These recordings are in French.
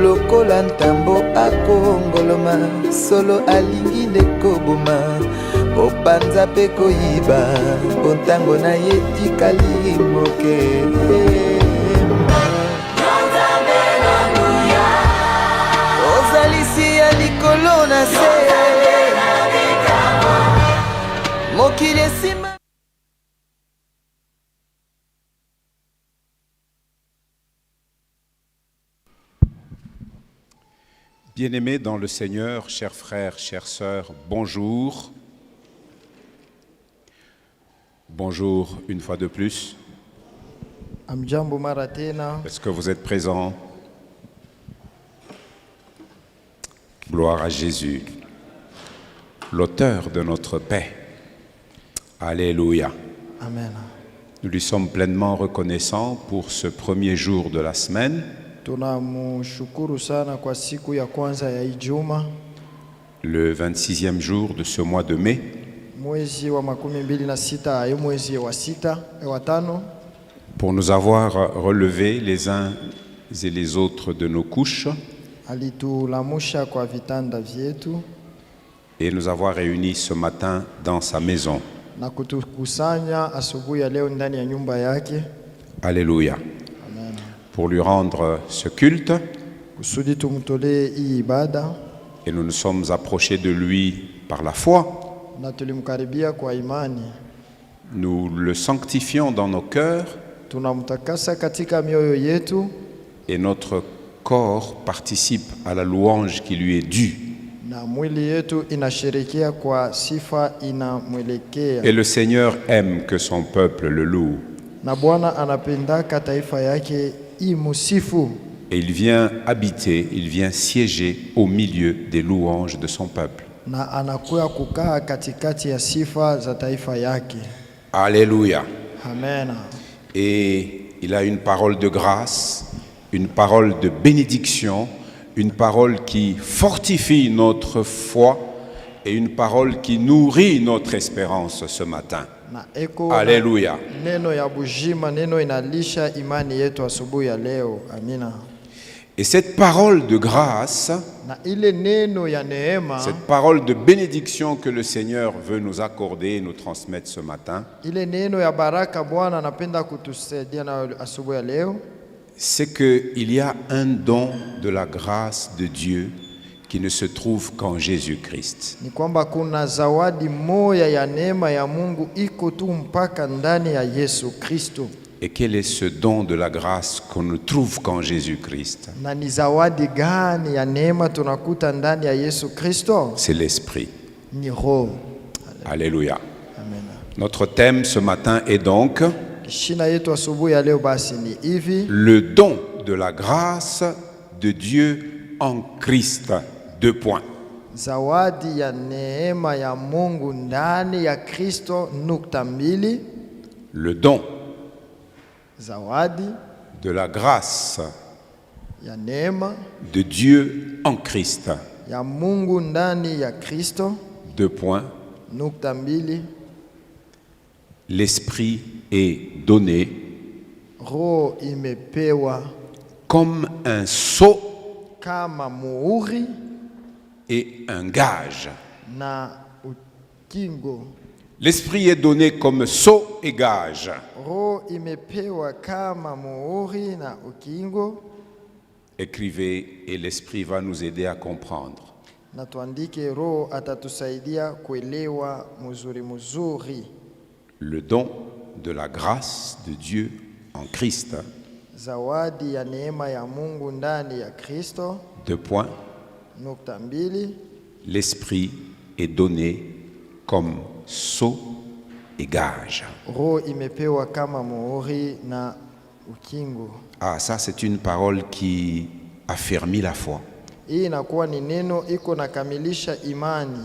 Lokola ntambo akongoloma solo alingi ndekoboma opanza pe koyiba ontango na ye tikali moke ozalisi ya likolo na se mokili esima. Bien-aimés dans le Seigneur, chers frères, chères sœurs, bonjour. Bonjour une fois de plus. Est-ce que vous êtes présents? Gloire à Jésus, l'auteur de notre paix. Alléluia. Amen. Nous lui sommes pleinement reconnaissants pour ce premier jour de la semaine. Le 26e jour de ce mois de mai. Pour nous avoir relevés les uns et les autres de nos couches et nous avoir réunis ce matin dans sa maison. Alléluia. Pour lui rendre ce culte. Et nous nous sommes approchés de lui par la foi. Nous le sanctifions dans nos cœurs. Et notre corps participe à la louange qui lui est due. Et le Seigneur aime que son peuple le loue. Et il vient habiter, il vient siéger au milieu des louanges de son peuple. Alléluia. Amen. Et il a une parole de grâce, une parole de bénédiction, une parole qui fortifie notre foi et une parole qui nourrit notre espérance ce matin. Alléluia. Et cette parole de grâce, cette parole de bénédiction que le Seigneur veut nous accorder et nous transmettre ce matin, c'est qu'il y a un don de la grâce de Dieu qui ne se trouve qu'en Jésus-Christ. Et quel est ce don de la grâce qu'on ne trouve qu'en Jésus-Christ? C'est l'Esprit. Alléluia. Amen. Notre thème ce matin est donc le don de la grâce de Dieu en Christ. 2 points. Zawadi ya neema ya Mungu ndani ya Kristo nukta mbili. Le don zawadi de la grâce ya neema de Dieu en Christ. Ya Mungu ndani ya Kristo. 2 points. Nukta mbili. L'Esprit est donné Roho imepewa comme un sceau kama muhuri et un gage. Na ukingo. L'Esprit est donné comme sceau et gage. Roho imepewa kama muhuri na ukingo. Écrivez et l'Esprit va nous aider à comprendre. Na tuandike, Roho atatusaidia kuelewa mzuri mzuri. Le don de la grâce de Dieu en Christ. Zawadi ya neema ya Mungu ndani ya Kristo. 2 points. Nukta mbili. L'Esprit est donné comme sceau et gage. Roho imepewa kama muhuri na ukingo. Ah, ça c'est une parole qui affermit la foi. Hii inakuwa ni neno iko nakamilisha imani.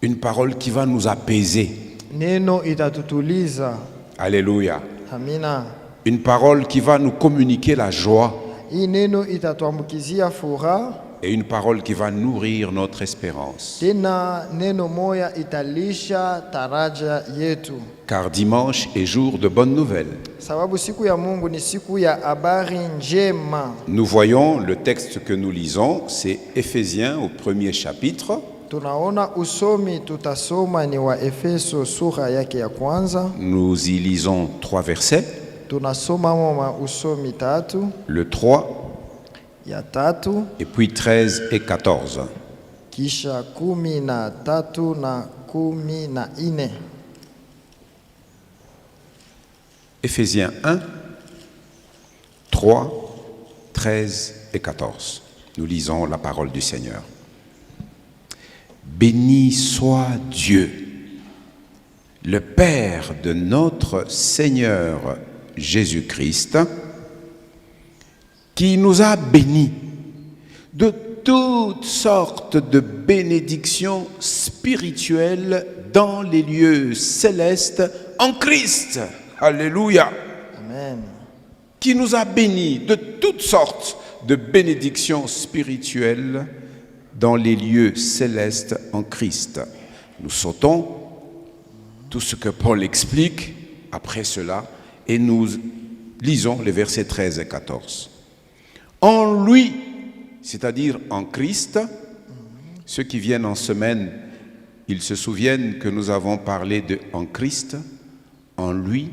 Une parole qui va nous apaiser. Neno itatutuliza. Alléluia. Amina. Une parole qui va nous communiquer la joie. Hii neno itatuambukizia furaha. Et une parole qui va nourrir notre espérance. Tena neno moya italisha taraja yetu. Car dimanche est jour de bonnes nouvelles. Sababu siku ya Mungu ni siku ya habari njema. Nous voyons le texte que nous lisons, c'est Éphésiens au premier chapitre. Tunaona usomi tutasoma ni wa Efeso sura yake ya kwanza. Nous y lisons 3 versets. Tunasoma mwa usomi tatu. Le 3, Ya tatu. et puis 13 et 14. Kisha 13 na 14. Éphésiens 1, 3, 13 et 14. Nous lisons la parole du Seigneur. Béni soit Dieu, le Père de notre Seigneur Jésus-Christ, qui nous a bénis de toutes sortes de bénédictions spirituelles dans les lieux célestes en Christ. Alléluia. Amen. Qui nous a bénis de toutes sortes de bénédictions spirituelles dans les lieux célestes en Christ. Nous sautons tout ce que Paul explique après cela et nous lisons les versets 13 et 14. En lui, c'est-à-dire en Christ, ceux qui viennent en semaine, ils se souviennent que nous avons parlé de en Christ, en lui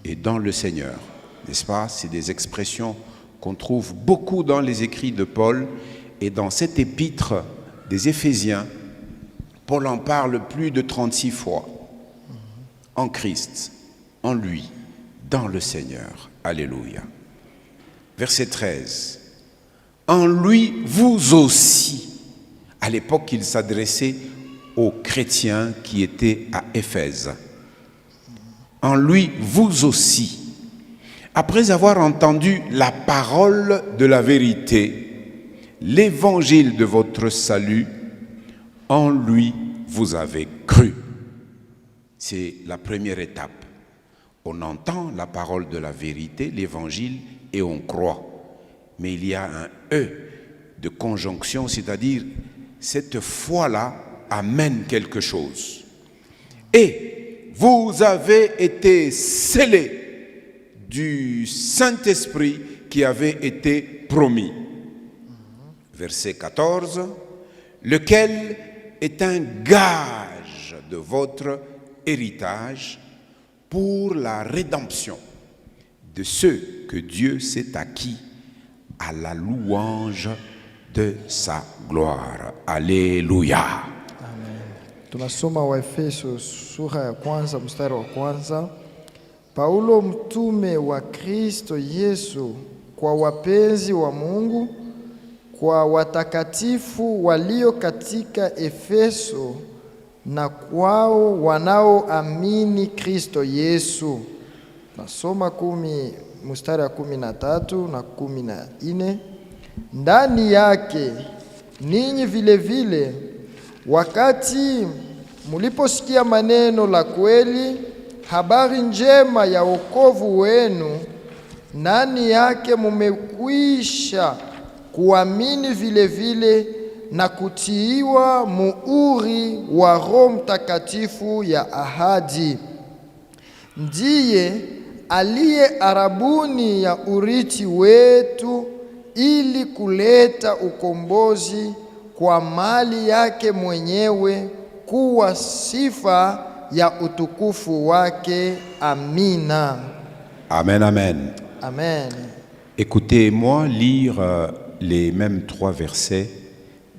et dans le Seigneur. N'est-ce pas? C'est des expressions qu'on trouve beaucoup dans les écrits de Paul. Et dans cette épître des Éphésiens, Paul en parle plus de 36 fois. En Christ, en lui, dans le Seigneur. Alléluia. Verset 13. En lui, vous aussi. À l'époque, il s'adressait aux chrétiens qui étaient à Éphèse. En lui, vous aussi. Après avoir entendu la parole de la vérité, l'évangile de votre salut, en lui vous avez cru. C'est la première étape. On entend la parole de la vérité, l'évangile, et on croit. Mais il y a un « e » de conjonction, c'est-à-dire cette foi-là amène quelque chose. Et vous avez été scellés du Saint-Esprit qui avait été promis. Verset 14, lequel est un gage de votre héritage pour la rédemption de ceux que Dieu s'est acquis à la louange de sa gloire. Alléluia. Amen. Tunasoma wa Efeso sura ya kwanza mstari wa kwanza. Paulo mtume wa Kristo Yesu kwa wapenzi wa Mungu, kwa watakatifu walio katika Efeso na kwao wanaoamini Kristo Yesu. Nasoma mstari wa 13 na 14. Ndani yake ninyi vile vile wakati muliposikia maneno la kweli, habari njema ya wokovu wenu, ndani yake mumekwisha kuamini vile vile na kutiiwa muhuri wa Roho Mtakatifu ya ahadi. Ndiye aliye arabuni ya urithi wetu, ili kuleta ukombozi kwa mali yake mwenyewe, kuwa sifa ya utukufu wake. Amina. Amen, amen. Amen. Écoutez-moi lire les mêmes 3 versets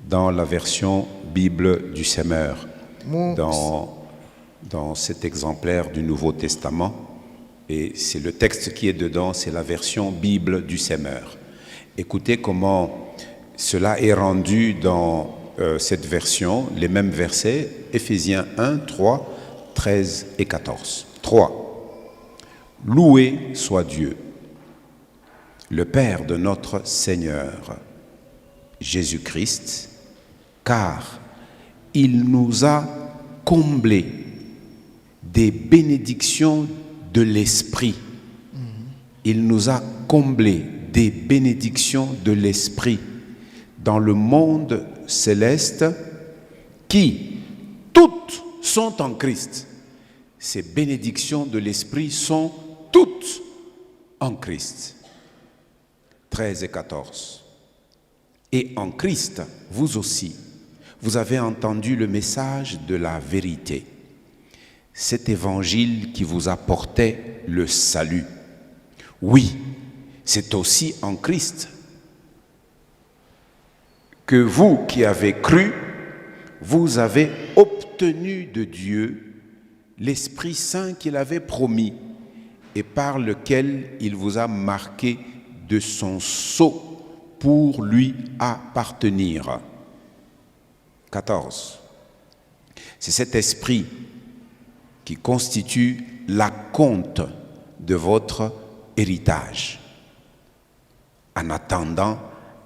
dans la version Bible du Semeur, dans cet exemplaire du Nouveau Testament. Et c'est le texte qui est dedans, c'est la version Bible du Semeur. Écoutez comment cela est rendu dans cette version, les mêmes versets, Éphésiens 1, 3, 13 et 14. 3. Loué soit Dieu, le Père de notre Seigneur Jésus-Christ, car il nous a comblé des bénédictions de l'Esprit. Il nous a comblés des bénédictions de l'Esprit dans le monde céleste qui, toutes, sont en Christ. Ces bénédictions de l'Esprit sont toutes en Christ. 13 et 14. Et en Christ, vous aussi, vous avez entendu le message de la vérité, cet évangile qui vous apportait le salut. Oui, c'est aussi en Christ que vous qui avez cru, vous avez obtenu de Dieu l'Esprit Saint qu'il avait promis et par lequel il vous a marqué de son sceau pour lui appartenir. 14. C'est cet esprit qui constitue l'acompte de votre héritage, en attendant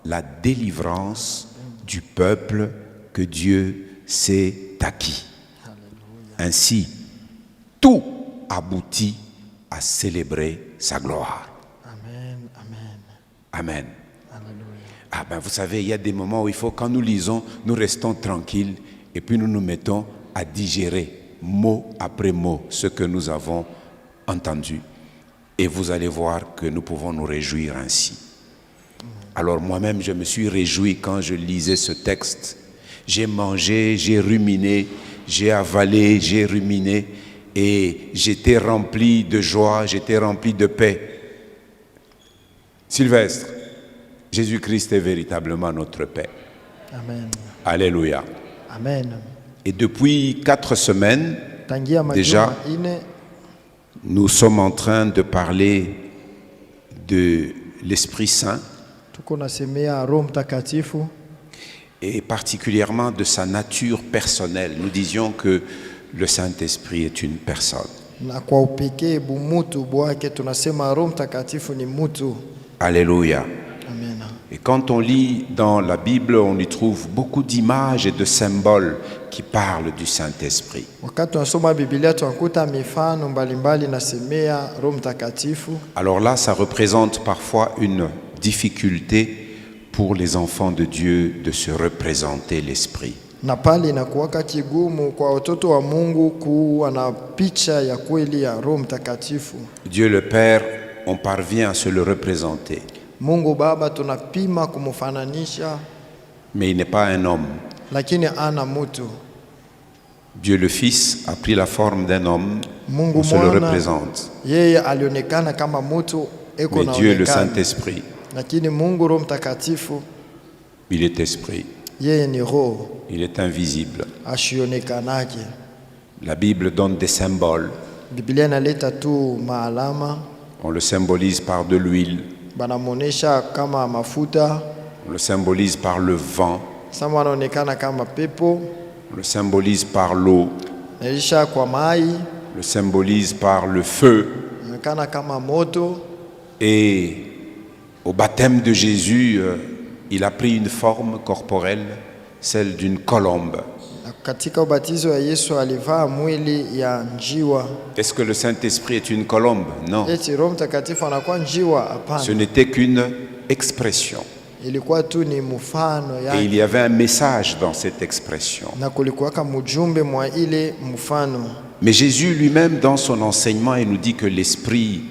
la délivrance du peuple que Dieu s'est acquis. Ainsi, tout aboutit à célébrer sa gloire. Amen. Amen. Amen. Alléluia. Ah ben vous savez, il y a des moments où il faut, quand nous lisons, nous restons tranquilles et puis nous nous mettons à digérer mot après mot ce que nous avons entendu. Et vous allez voir que nous pouvons nous réjouir ainsi. Alors moi-même, je me suis réjoui quand je lisais ce texte. J'ai mangé, j'ai ruminé, j'ai avalé, j'ai ruminé et j'étais rempli de joie, j'étais rempli de paix. Sylvestre, Jésus-Christ est véritablement notre paix. Amen. Alléluia. Amen. Et depuis 4 semaines, Tangia déjà, majuma ine nous sommes en train de parler de l'Esprit Saint tuko nasemea Roho Mtakatifu et particulièrement de sa nature personnelle. Nous disions que le Saint-Esprit est une personne. na kwa upekee bumutu bwake tunasema Roho Mtakatifu ni mutu. Alléluia. Amen. Et quand on lit dans la Bible, on y trouve beaucoup d'images et de symboles qui parlent du Saint-Esprit. Wakati tunasoma Biblia tunakuta mifano mbalimbali nasemea Roho Mtakatifu. Alors là, ça représente parfois une difficulté pour les enfants de Dieu de se représenter l'Esprit. Na pale inakuwaka kigumu kwa watoto wa Mungu kuwa na picha ya kweli ya Roho Mtakatifu. Dieu le Père, on parvient à se le représenter. Mungu Baba tunapima kumfananisha, Mais il n'est pas un homme. lakini ana mutu. Dieu le Fils a pris la forme d'un homme, Mungu on se le Mwana représente. yeye alionekana kama mutu eko Mais na Dieu, le onekana. Saint-Esprit, Lakini Mungu Roho Mtakatifu il est esprit, yeye ni roho il est invisible. ashionekanake. La Bible donne des symboles. Biblia inaleta tu maalama, On le symbolise par de l'huile, banamonesha kama mafuta, on le symbolise par le vent, sama anaonekana kama pepo, on le symbolise par l'eau, naisha kwa mai, on le symbolise par le feu. anaonekana kama moto. Et au baptême de Jésus, il a pris une forme corporelle, celle d'une colombe. Na katika ubatizo wa Yesu alivaa mwili ya njiwa. Est-ce que le Saint-Esprit est une colombe? Non. Eti Roho Mtakatifu anakuwa njiwa? Ce Hapana, n'était qu'une expression. ilikuwa tu ni mfano Et il yake, y avait un message dans cette expression. na kulikuwaka mjumbe mwa ile mfano. Mais Jésus lui-même, dans son enseignement, il nous dit que l'Esprit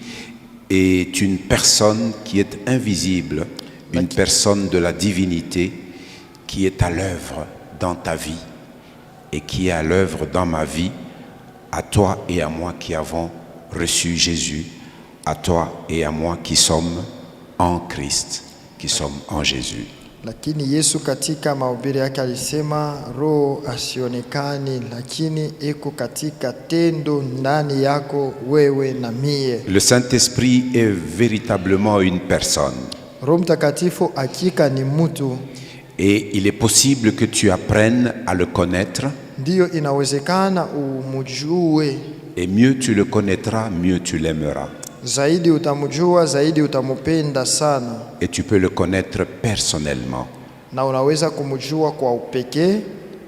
est une personne qui est invisible, une personne de la divinité qui est à l'œuvre dans ta vie et qui est à l'œuvre dans ma vie, à toi et à moi qui avons reçu Jésus, à toi et à moi qui sommes en Christ, qui sommes en Jésus. Lakini Yesu katika mahubiri yake alisema roho asionekani, lakini iko katika tendo ndani yako wewe na mie. Le Saint-Esprit est véritablement une personne. Roho Mtakatifu hakika ni mtu. Et il est possible que tu apprennes à le connaître. Ndiyo, inawezekana umjue Et mieux tu le connaîtras, mieux tu l'aimeras. zaidi, utamjua zaidi, utamupenda sana, Et tu peux le connaître personnellement. na unaweza kumjua kwa upekee.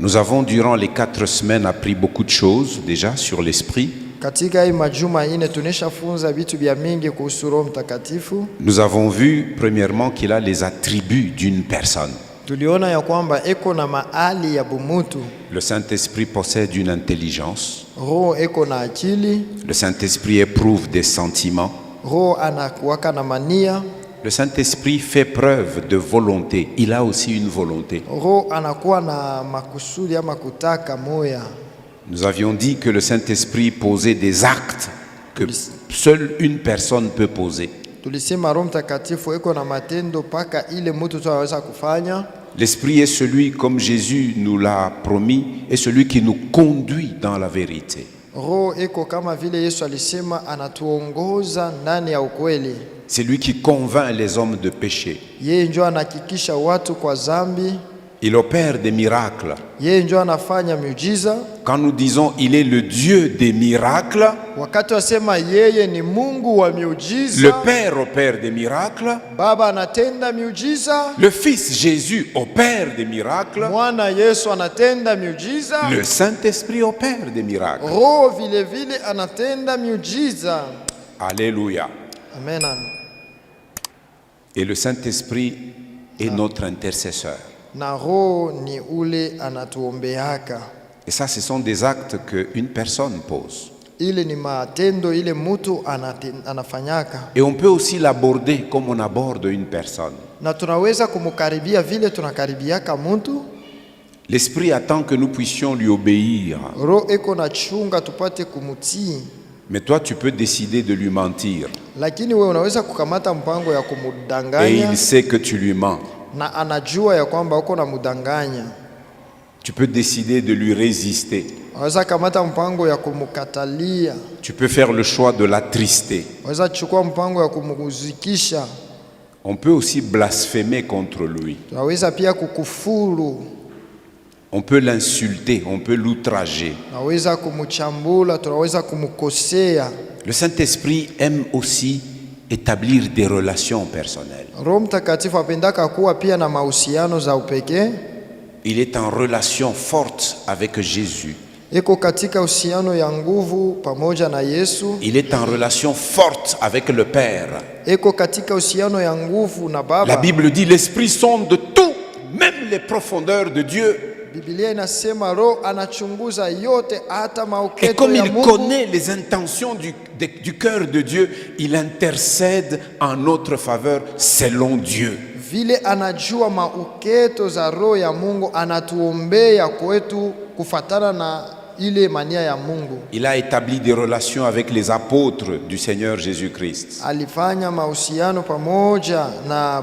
Nous avons durant les 4 semaines appris beaucoup de choses déjà sur l'Esprit. Katika hii majuma ine tuneshafunza vitu vya mingi kuhusu Roho Mtakatifu. Nous avons vu premièrement qu'il a les attributs d'une personne. Tuliona ya kwamba eko na maali ya bumutu. Le Saint-Esprit possède une intelligence. Roho eko na akili. Le Saint-Esprit éprouve des sentiments. Roho anakuwaka na mania. Le Saint-Esprit fait preuve de volonté. Il a aussi une volonté. Roho anakuwa na makusudi ama kutaka moya. Nous avions dit que le Saint-Esprit posait des actes que seule une personne peut poser. Tulisema Roho Mtakatifu eko na matendo paka ile mtu tu anaweza kufanya. L'Esprit est celui, comme Jésus nous l'a promis, est celui qui nous conduit dans la vérité. Roho eko kama vile Yesu alisema anatuongoza ndani ya ukweli. C'est lui qui convainc les hommes de péché. Yeye ndio anahakikisha watu kwa dhambi. Il opère des miracles. Yeye ndio anafanya miujiza. Quand nous disons il est le Dieu des miracles, wakati wasema yeye ni Mungu wa miujiza, le Père opère des miracles, Baba anatenda miujiza, le Fils Jésus opère des miracles, Mwana Yesu anatenda miujiza, le Saint-Esprit opère des miracles. Roho vile vile anatenda miujiza. Alléluia. Amen. Et le Saint-Esprit est notre intercesseur. Na Roho ni ule anatuombeaka. Et ça, ce sont des actes qu'une personne pose. Ile ni matendo ile mtu anafanyaka. Et on peut aussi l'aborder comme on aborde une personne. Na tunaweza kumukaribia vile tunakaribiaka mtu. L'Esprit attend que nous puissions lui obéir. Roho eko na chunga tupate kumutii. Mais toi, tu peux décider de lui mentir. Lakini wewe unaweza kukamata mpango ya kumudanganya. Et il sait que tu lui mens. Na anajua ya kwamba uko na mudanganya. Tu peux décider de lui résister. Unaweza kamata mpango ya kumukatalia. Tu peux faire le choix de l'attrister. Unaweza chukua mpango ya kumuzikisha. On peut aussi blasphémer contre lui. Tunaweza pia kukufuru. On peut l'insulter, on peut l'outrager. Tunaweza kumuchambula, tunaweza kumukosea. Le Saint-Esprit aime aussi établir des relations personnelles. Roho Mtakatifu apendaka kuwa pia na mahusiano za upekee. Il est en relation forte avec Jésus. Eko katika uhusiano ya nguvu pamoja na Yesu. Il est en relation forte avec le Père. Eko katika uhusiano ya nguvu na Baba. La Bible dit l'Esprit sonde tout, même les profondeurs de Dieu. Biblia inasema Roho anachunguza yote hata mauketo ya Et comme il Mungu. connaît les intentions du cœur de Dieu, il intercède en notre faveur selon Dieu. Vile anajua mauketo za Roho ya Mungu, anatuombea kwetu kufatana na ile mania ya Mungu. Il a établi des relations avec les apôtres du Seigneur Jésus-Christ. Alifanya mahusiano pamoja na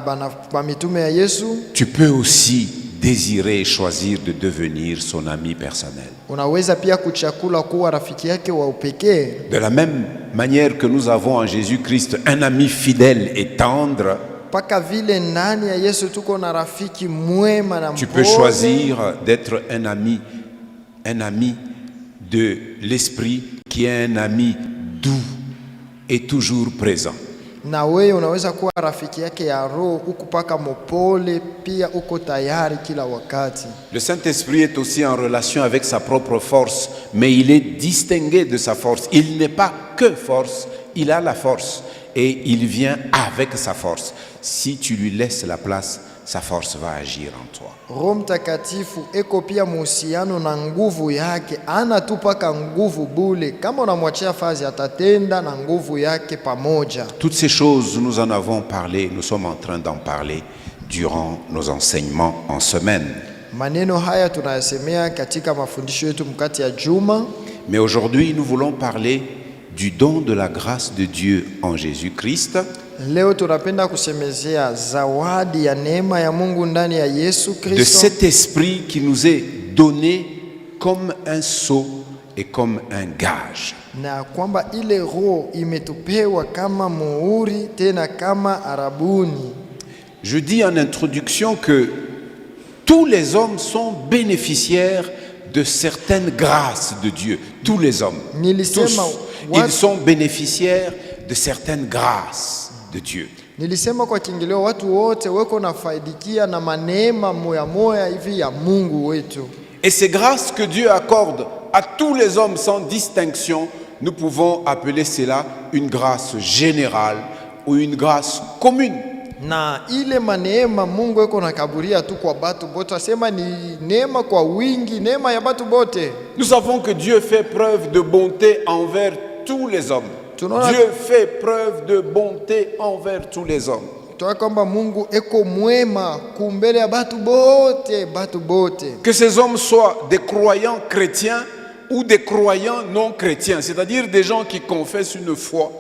mitume ya Yesu. Tu peux aussi désirer et choisir de devenir son ami personnel. Unaweza pia kuchakula kuwa rafiki yake wa upekee. De la même manière que nous avons en Jésus-Christ un ami fidèle et tendre, Paka vile ndani ya Yesu tuko na rafiki mwema na mpole. tu peux choisir d'être un ami de l'Esprit qui est un ami doux et toujours présent. Na wewe unaweza kuwa rafiki yake ya Roho, ukupaka mopole pia uko tayari kila wakati. Le Saint-Esprit est aussi en relation avec sa propre force, mais il est distingué de sa force. Il n'est pas que force, il a la force et il vient avec sa force. Si tu lui laisses la place, sa force va agir en toi. Roho Mtakatifu eko pia muhusiano na nguvu yake, anatupaka nguvu bule. Kama unamwachia fazi atatenda na nguvu yake pamoja. Toutes ces choses, nous en avons parlé, nous sommes en train d'en parler durant nos enseignements en semaine. Maneno haya tunayasemea katika mafundisho yetu mkati ya juma. Mais aujourd'hui, nous voulons parler du don de la grâce de Dieu en Jésus-Christ. Leo tunapenda kusemezea zawadi ya neema ya Mungu ndani ya Yesu Kristo. De cet esprit qui nous est donné comme un sceau et comme un gage. Na kwamba ile roho imetupewa kama muhuri tena kama arabuni. Je dis en introduction que tous les hommes sont bénéficiaires de certaines grâces de Dieu. Tous les hommes. Tous. Ils sont bénéficiaires de certaines grâces de Dieu. Nilisema kwa kiingilio watu wote weko nafaidikia na maneema moya moya hivi ya Mungu wetu. Et ces grâces que Dieu accorde à tous les hommes sans distinction, nous pouvons appeler cela une grâce générale ou une grâce commune. Na ile maneema Mungu eko nakaburia tu kwa batu bote, asema ni neema kwa wingi, neema ya batu bote. Nous savons que Dieu fait preuve de bonté envers tous les hommes. Dieu fait preuve de bonté envers tous les hommes. Tuwa kwamba Mungu eko mwema kumbele ya batu bote, batu bote. Que ces hommes soient des croyants chrétiens ou des croyants non chrétiens, c'est-à-dire des gens qui confessent une foi.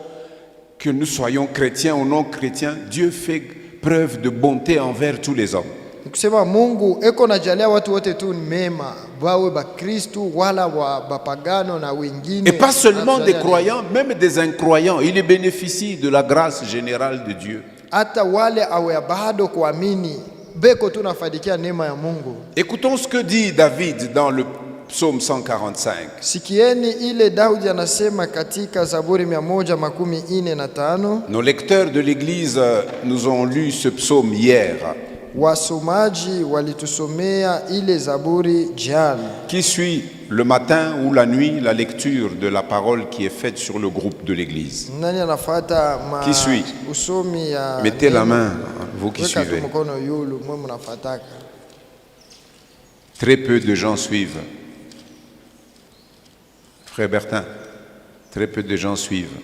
Que nous soyons chrétiens ou non chrétiens, Dieu fait preuve de bonté envers tous les hommes. Kusema Mungu eko najalia watu wote tu mema, wawe ba Kristo wala wa bapagano na wengine. Et pas seulement des croyants, même des incroyants, ils bénéficient de la grâce générale de Dieu. Hata wale awe bado kuamini beko tu nafadikia neema ya Mungu. Écoutons ce que dit David dans le Psaume 145. Sikieni ile Daudi anasema katika Zaburi 145. Nos lecteurs de l'église nous ont lu ce psaume hier. Wasomaji walitusomea ile Zaburi jana. Qui suit le matin ou la nuit la lecture de la parole qui est faite sur le groupe de l'église? Nani anafuata Qui suit? Usomi ya Mettez la main, vous qui suivez. Mkono yulu mwe mnafuataka. Très peu de gens suivent. Frère Bertin, très peu de gens suivent.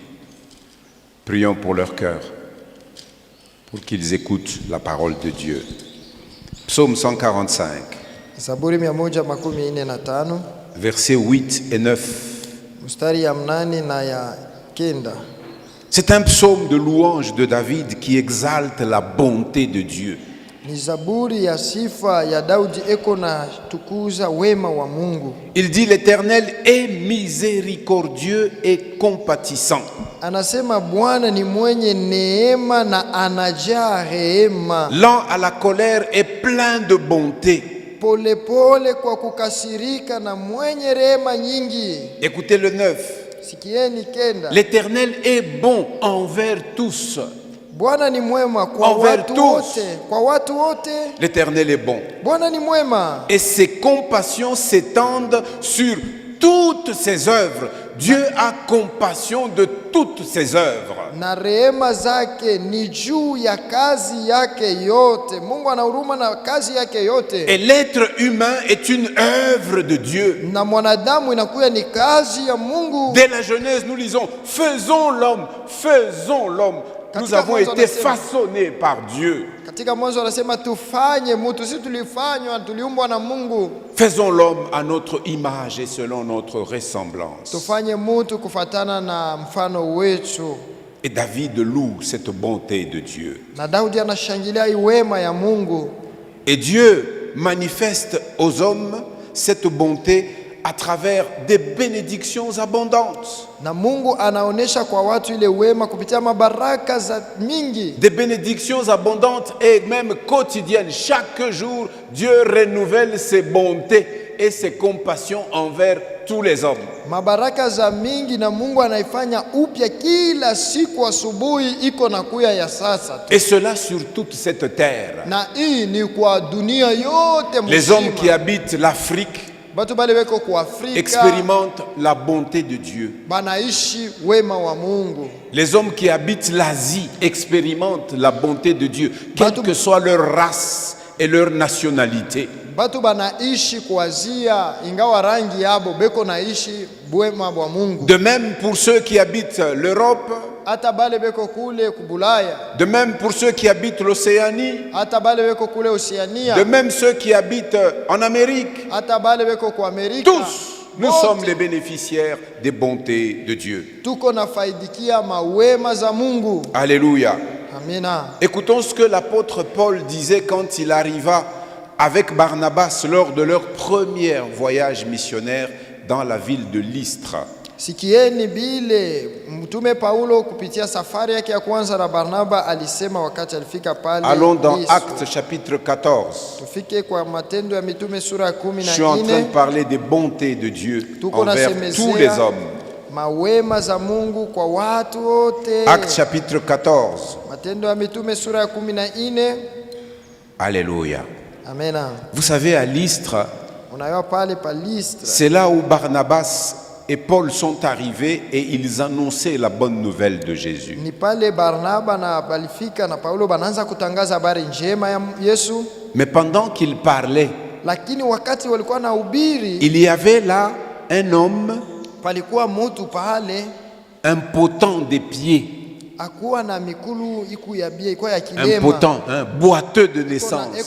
Prions pour leur cœur, pour qu'ils écoutent la parole de Dieu. Psaume 145, Zaburi 145, versets 8 et 9. mstari ya 8 na ya 9. C'est un psaume de louange de David qui exalte la bonté de Dieu. Ni zaburi ya sifa ya Daudi eko na tukuza wema wa Mungu. Il dit: l'Éternel est miséricordieux et compatissant. Anasema Bwana ni mwenye neema na anajaa rehema. Lent à la colère et plein de bonté. Pole pole kwa kukasirika na mwenye rehema nyingi. Écoutez le 9. Sikieni 9. L'Éternel est bon envers tous. Bwana ni mwema kwa watu wote, kwa watu wote. L'Éternel est bon. Bwana ni mwema. Et ses compassions s'étendent sur toutes ses œuvres. Dieu a compassion de toutes ses œuvres. Na rehema zake ni juu ya kazi yake yote. Mungu ana huruma na kazi yake yote. Et l'être humain est une œuvre de Dieu. Na mwanadamu inakuwa ni kazi ya Mungu. Dès la Genèse, nous lisons: faisons l'homme, faisons l'homme. Nous avons été façonnés par Dieu. Katika mwanzo anasema tufanye mtu, sisi tulifanywa, tuliumbwa na Mungu. Faisons l'homme à notre image et selon notre ressemblance. Tufanye mtu kufatana na mfano wetu. Et David loue cette bonté de Dieu. Na Daudi anashangilia wema ya Mungu. Et Dieu manifeste aux hommes cette bonté à travers des bénédictions abondantes. Na Mungu anaonesha kwa watu ile wema kupitia mabaraka za mingi. Des bénédictions abondantes et même quotidiennes. Chaque jour, Dieu renouvelle ses bontés et ses compassions envers tous les hommes. Mabaraka za mingi na Mungu anaifanya upya kila siku asubuhi iko na kuya ya sasa. Et cela sur toute cette terre. Na hii ni kwa dunia yote mzima. Les hommes qui habitent l'Afrique expérimentent la bonté de Dieu. Les hommes qui habitent l'Asie expérimentent la bonté de Dieu, quelle que soit leur race et leur nationalité. De même pour ceux qui habitent l'Europe, de même pour ceux qui habitent l'Océanie, de même ceux qui habitent en Amérique, tous nous sommes les bénéficiaires des bontés de Dieu. Alléluia. Écoutons ce que l'apôtre Paul disait quand il arriva avec Barnabas lors de leur premier voyage missionnaire dans la ville de Lystre. Sikieni bile mtume Paulo kupitia safari yake ya kwanza na Barnaba alisema wakati alifika pale. Allons dans Actes chapitre 14. Tufike kwa Matendo ya Mitume sura 14. Je suis en train de parler des bontés de Dieu envers tous les hommes. Mawema za Mungu kwa watu wote. Actes chapitre 14. Matendo ya Mitume sura ya 14. Alléluia. Amen. Vous savez, à Lystre, Unayua pale pa Lystre. C'est là où Barnabas et Paul sont arrivés et ils annonçaient la bonne nouvelle de Jésus. Ni pale Barnaba na balifika na Paulo banaanza kutangaza habari njema ya Yesu. Mais pendant qu'ils parlaient, Lakini wakati walikuwa na ubiri, il y avait là un homme palikuwa mtu pale impotent des pieds, akuwa na mikulu iku ya bia iko ya kilema. impotent, boiteux de naissance.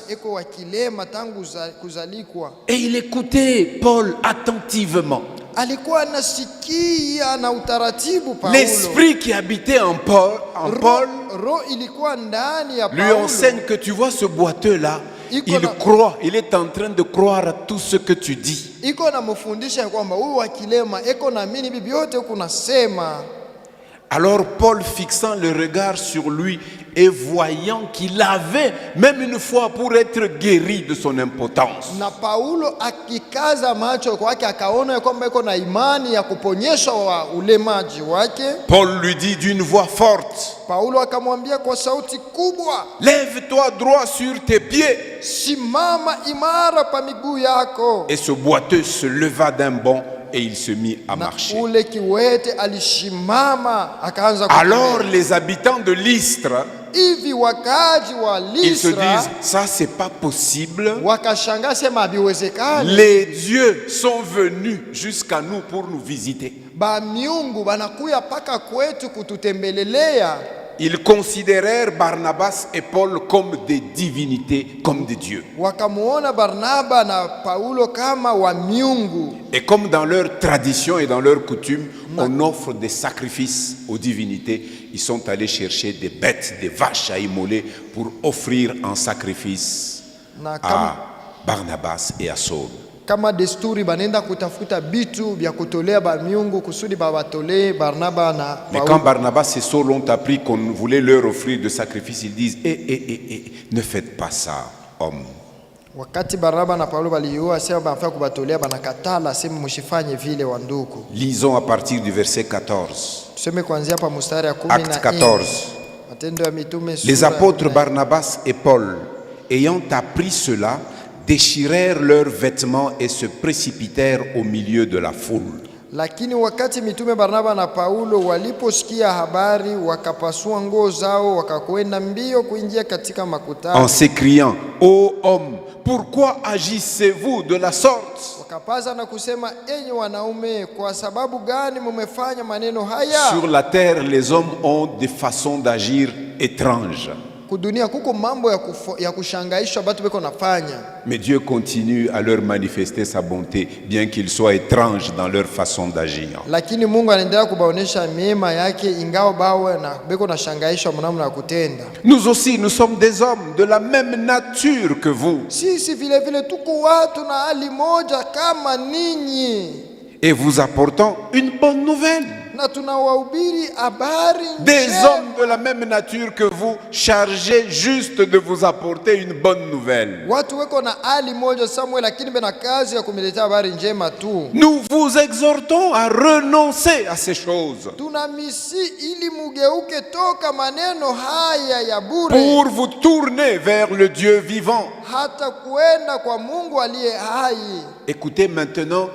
Eko wa kilema tangu kuzalikwa. Et il écoutait Paul attentivement. Alikuwa anasikia na utaratibu Paulo. L'esprit qui habitait en Paul Roho ilikuwa ndani ya lui Paulo. enseigne que tu vois ce boiteux là, il croit, il est en train de croire à tout ce que tu dis. Iko na mfundisha kwamba huyu wa kilema eko na mimi bibi yote kunasema. Alors Paul, fixant le regard sur lui et voyant qu'il avait même une foi pour être guéri de son impotence. Na Paulo akikaza macho kwake akaona kwamba iko na imani ya kuponyesha wa ulemaji wake. Paul lui dit d'une voix forte, Paulo akamwambia kwa sauti kubwa, lève-toi droit sur tes pieds. simama imara pa miguu yako. Et ce boiteux se leva d'un bond et il se mit à marcher. Na ule kiwete alishimama akaanza Alors kutembea. les habitants de Lystre, Hivi wakaji wa ils se Lystra disent, ça c'est pas possible. wakashangaa sema habiwezekani. Les dieux sont venus jusqu'à nous pour nous visiter. Ba miungu banakuya paka kwetu kututembelelea. Ils considérèrent Barnabas et Paul comme des divinités, comme des dieux. Wakamuona Barnaba na Paulo kama wa miungu. Et comme dans leur tradition et dans leur coutume, on offre des sacrifices aux divinités, ils sont allés chercher des bêtes, des vaches à immoler pour offrir en sacrifice à Barnabas et à Saul. Kama desturi banenda kutafuta bitu vya kutolea ba miungu kusudi babatolee Barnaba na Paulo. Mais quand Barnabas et Saul ont appris qu'on voulait leur offrir de sacrifices, ils disent ne faites pas ça, homme. Wakati Barnaba na Paulo waliua sema banafaa kubatolea banakatala sema mshifanye vile wanduku. Lisons à partir du verset 14. Tuseme kuanzia hapa mstari ya 14. Acte 14. Matendo ya Mitume sura. Les apôtres Barnabas et Paul, ayant appris cela, déchirèrent leurs vêtements et se précipitèrent au milieu de la foule. Lakini wakati mitume Barnaba na Paulo waliposikia habari wakapasua nguo zao wakakwenda mbio kuingia katika makutano. En s'écriant, ô homme, pourquoi agissez-vous de la sorte? Wakapaza na kusema, enyi wanaume, kwa sababu gani mumefanya maneno haya? Sur la terre, les hommes ont des façons d'agir étranges. Kudunia kuko mambo ya kushangaisha watu beko nafanya. Mais Dieu continue à leur manifester sa bonté, bien qu'ils soient étranges dans leur façon d'agir. Lakini Mungu anaendelea kubaonesha mema yake ingawa bawe na beko na shangaisha mnamna ya kutenda. Nous aussi, nous sommes des hommes de la même nature que vous. Sisi vile vile tuko watu na hali moja kama ninyi. Et vous apportons une bonne nouvelle. Na tunawahubiri habari Des njema. hommes de la même nature que vous, chargés juste de vous apporter une bonne nouvelle. Watu weko na hali moja Samuel, lakini bena kazi ya kumiletea habari njema tu. Nous vous exhortons à renoncer à ces choses Tunamisi ili mugeuke toka maneno haya ya bure pour vous tourner vers le Dieu vivant. hata kuenda kwa Mungu aliye hai. Écoutez maintenant,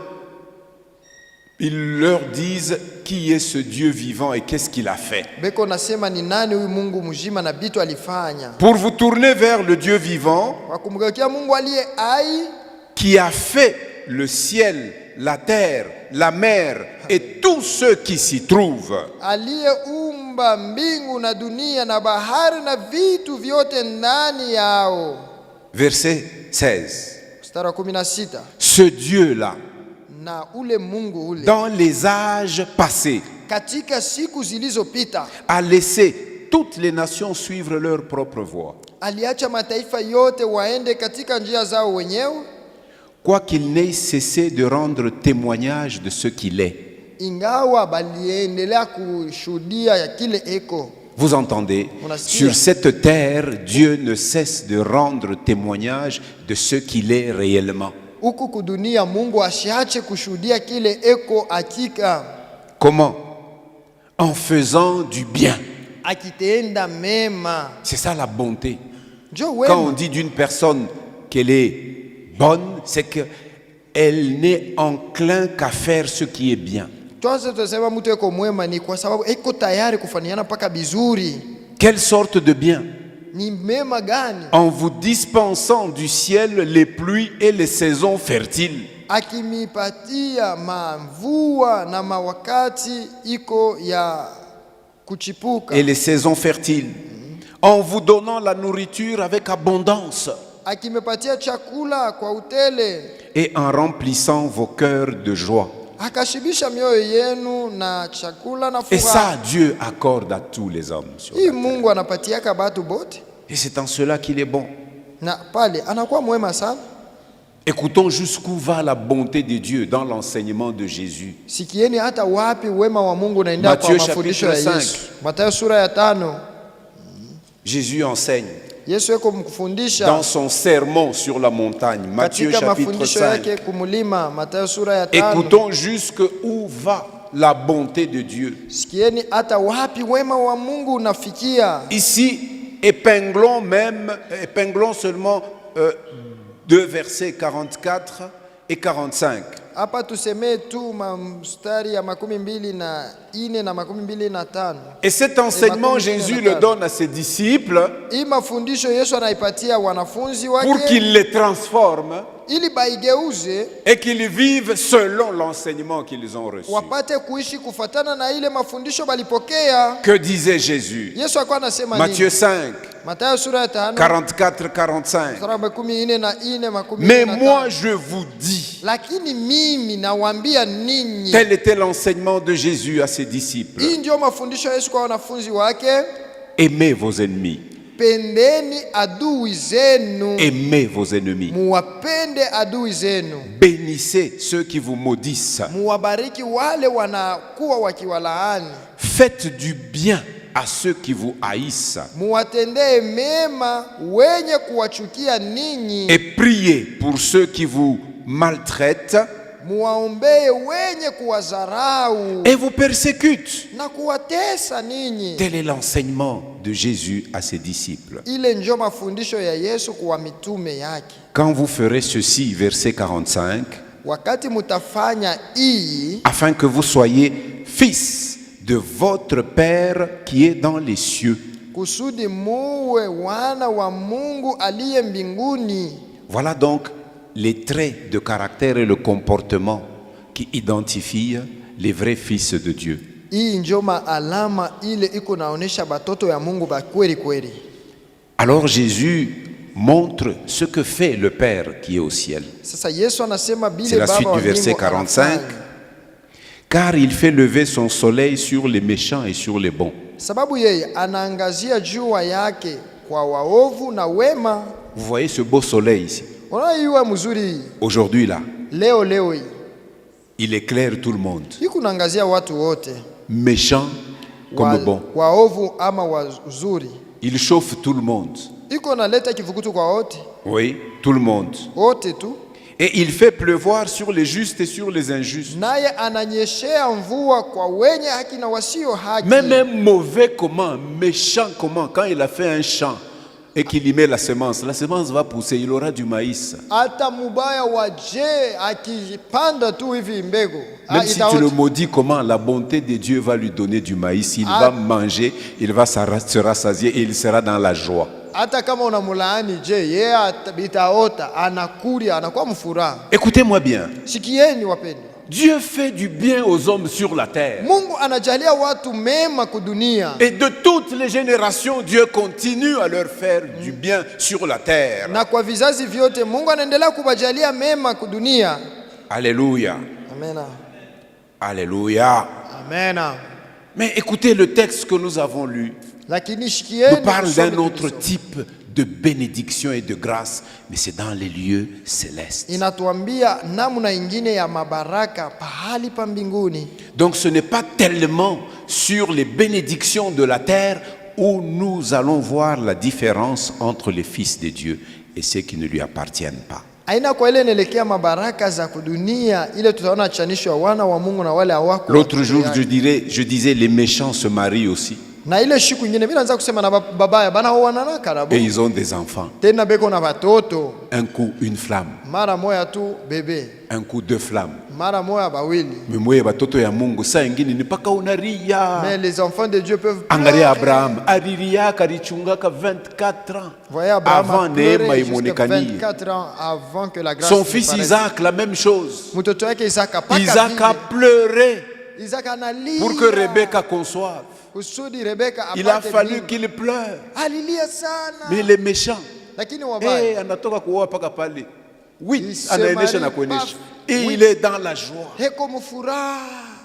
ils leur disent qui est ce Dieu vivant et qu'est-ce qu'il a fait. Beko nasema ni nani huyu Mungu mzima na bitu alifanya. Pour vous tourner vers le Dieu vivant Wakumgeukia Mungu aliye hai qui a fait le ciel, la terre, la mer et tous ceux qui s'y trouvent. aliyeumba mbingu na dunia na bahari na vitu vyote ndani yao. Verset 16. Mstari wa 16. Ce Dieu-là, Na ule Mungu ule dans les âges passés, katika siku zilizopita a laissé toutes les nations suivre leur propre voie. aliacha mataifa yote waende katika njia zao wenyewe, Quoiqu'il n'ait cessé de rendre témoignage de ce qu'il est. ingawa baliendelea kushuhudia ya kile eko. Vous entendez? Sur cette terre, Dieu ne cesse de rendre témoignage de ce qu'il est réellement. Huku kudunia Mungu asiache kushuhudia kile eko hakika. Comment? En faisant du bien. Akitenda mema. C'est ça la bonté. Njo Quand on wema. dit d'une personne qu'elle est bonne, c'est qu'elle n'est enclin qu'à faire ce qui est bien. Tuanze tunasema mtu yuko mwema ni kwa sababu iko tayari kufanyana mpaka vizuri. Quelle sorte de bien? Ni mema gani? En vous dispensant du ciel les pluies et les saisons fertiles. Akimipatia mvua na mawakati iko ya kuchipuka. Et les saisons fertiles. En vous donnant la nourriture avec abondance. Akimepatia chakula kwa utele. Et en remplissant vos cœurs de joie. Akashibisha mioyo yenu na chakula na furaha. Et ça, Dieu accorde à tous les hommes sur la terre. Mungu anapatiaka batu bote. Et c'est en cela qu'il est bon. Na pale anakuwa mwema sana. Écoutons jusqu'où va la bonté de Dieu dans l'enseignement de Jésus. Sikieni hata wapi wema wa Mungu unaenda kwa mafundisho ya Yesu. Mathayo sura ya 5. Jésus enseigne Yesu yuko mkufundisha dans son sermon sur la montagne. Matthieu chapitre 5. Kumulima, Mathayo sura ya 5. Écoutons jusqu'où va la bonté de Dieu. Sikieni hata wapi wema wa Mungu unafikia. Ici, épinglons seulement 2 versets 44 et 45. Hapa tuseme tu mstari ya 24 na 4 na 25. Et cet enseignement, Jésus le donne à ses disciples Hii mafundisho Yesu anaipatia wanafunzi wake pour qu'ils les transforment ili baigeuze et qu'ils vivent selon l'enseignement qu'ils ont reçu. wapate kuishi kufatana na ile mafundisho balipokea. Que disait Jésus? Yesu alikuwa anasema Matthieu nini? 5, Mathayo sura ya 5 44-45. sura 24 na 4 Mais moi je vous dis, lakini mimi nawaambia ninyi. tel était l'enseignement de Jésus à ses disciples. Hii ndio mafundisho ya Yesu kwa wanafunzi wake. Aimez vos ennemis. Pendeni adui zenu. Aimez vos ennemis. Muwapende adui zenu. Bénissez ceux qui vous maudissent. Muwabariki wale wanakuwa wakiwalaani. Faites du bien à ceux qui vous haïssent. Muwatendee mema wenye kuwachukia ninyi. Et priez pour ceux qui vous maltraitent Muwaombee wenye kuwadharau et vous persécutent. na kuwatesa ninyi. Tel est l'enseignement de Jésus à ses disciples. Ile ndio mafundisho ya Yesu kwa mitume yake. Quand vous ferez ceci, verset 45, Wakati mutafanya hii, afin que vous soyez fils de votre Père qui est dans les cieux. kusudi muwe wana wa Mungu aliye mbinguni. Voilà donc les traits de caractère et le comportement qui identifient les vrais fils de Dieu. Hii ndio maalama ile iko naonesha batoto ya Mungu ba kweli kweli. Alors Jésus montre ce que fait le Père qui est au ciel. Sasa Yesu anasema bile C'est la baba suite du verset 45. Car il fait lever son soleil sur les méchants et sur les bons. Sababu yeye anaangazia jua yake kwa waovu na wema. Vous voyez ce beau soleil ici. Unaiwa mzuri Aujourd'hui là, leo hii. il éclaire tout le monde. Iko naangazia watu wote. Méchants comme bons. Waovu ama wazuri. Il chauffe tout le monde. Iko naleta kivukutu kwa wote. Oui, tout le monde. Wote tu. Et il fait pleuvoir sur les justes et sur les injustes. Naye ananyeshea mvua kwa wenye haki na wasio haki. Même un mauvais comment, méchant comment, quand il a fait un champ et qu'il y met la semence va pousser, il aura du maïs. Hata mubaya waje akipanda tu hivi mbegu. Même si tu le maudis comment, la bonté de Dieu va lui donner du maïs. Il va manger, il va se rassasier et il sera dans la joie. Hata kama unamulaani je, yeye itaota anakulia anakuwa mfuraha. Écoutez-moi bien. Sikieni wapendwa. Dieu fait du bien aux hommes sur la terre. Mungu anajalia watu mema kudunia. Et de toutes les générations, Dieu continue à leur faire du bien sur la terre. Na kwa vizazi vyote Mungu anaendelea kubajalia mema kudunia. Alléluia. Amen. Alléluia. Amen. Mais écoutez le texte que nous avons lu. Nous parle d'un autre type de bénédiction et de grâce, mais c'est dans les lieux célestes. Inatuambia namna ingine ya mabaraka pahali pa mbinguni. Donc ce n'est pas tellement sur les bénédictions de la terre où nous allons voir la différence entre les fils de Dieu et ceux qui ne lui appartiennent pas. Aina kwa ile nelekea mabaraka za kudunia ile tutaona achanisho wa wana wa Mungu na wale hawako. L'autre jour je disais les méchants se marient aussi. Na ile siku nyingine mimi naanza kusema na babaya bana oana karabo. Et ils ont des enfants. Tena beko na watoto. Un coup, une flamme. Mara moya tu bébé. Un coup, deux flammes. Mara moya bawili. Mais batoto ya Mungu saa ingine ni paka unaria. Mais les enfants de Dieu peuvent Angalia Abraham, ariria karichungaka 24 ans. Voyez Abraham avant neema imonikanie. 24 ans avant que la grâce. Son fils Isaac, la même chose. Mtoto wake Isaac a pleuré Isaac analia pour que Rebecca conçoive. Kusudi Rebecca Il a fallu qu'il pleure. Alilia sana. Mais les méchants, Lakini wabaya. anatoka kuoa paka pale. Oui, Il anaendesha se na marie kuendesha. pas. Et Oui. il est dans la joie. Heko mfuraha.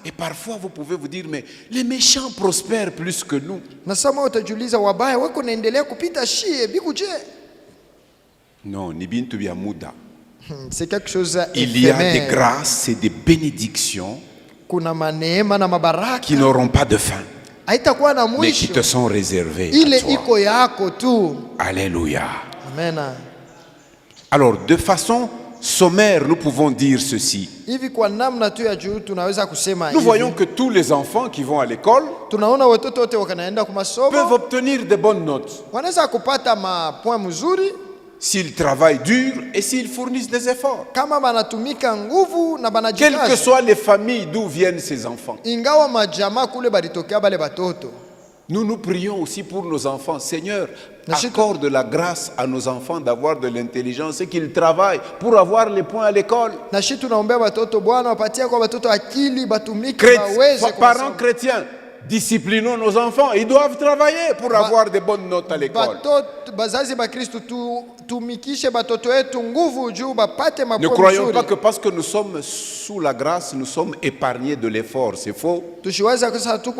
Et parfois vous pouvez vous dire, mais les méchants prospèrent plus que nous. Na sama utajiuliza wabaya wako naendelea kupita shie bikuje. Non, ni bintu bya muda. C'est quelque chose Il y a des éphémère. grâces et des bénédictions Kuna maneema na mabaraka qui n'auront pas de fin, haitakuwa na mais qui mwisho. te sont réservées Ile à toi. iko yako tu. Alléluia. Amen. Alors, de façon sommaire, nous pouvons dire ceci. Hivi kwa namna tu ya juu tunaweza kusema Nous hivi. voyons que tous les enfants qui vont à l'école Tunaona watoto wote wakanaenda kwa peuvent masomo obtenir de bonnes notes wanaweza kupata mapoint mzuri s'ils travaillent dur et s'ils fournissent des efforts. kama banatumika nguvu na Quelles que banajikaza. soient les familles d'où viennent ces enfants. Ingawa majamaa kule balitokea bale batoto. Nous nous prions aussi pour nos enfants. Seigneur, Merci. accorde la grâce à nos enfants d'avoir de l'intelligence et qu'ils travaillent pour avoir les points à l'école. Na shi tunaombea watoto Bwana wapatie kwa watoto akili batumike baweze Parents kusoma. chrétiens, disciplinons nos enfants. Ils doivent travailler pour avoir des bonnes notes à l'école. Batoto bazazi ba Kristo tumikishe batoto wetu nguvu juu bapate Ne mapoint croyons mzuri. pas que parce que nous sommes sous la grâce, nous sommes épargnés de l'effort. C'est faux. Tushiwaza kwa sababu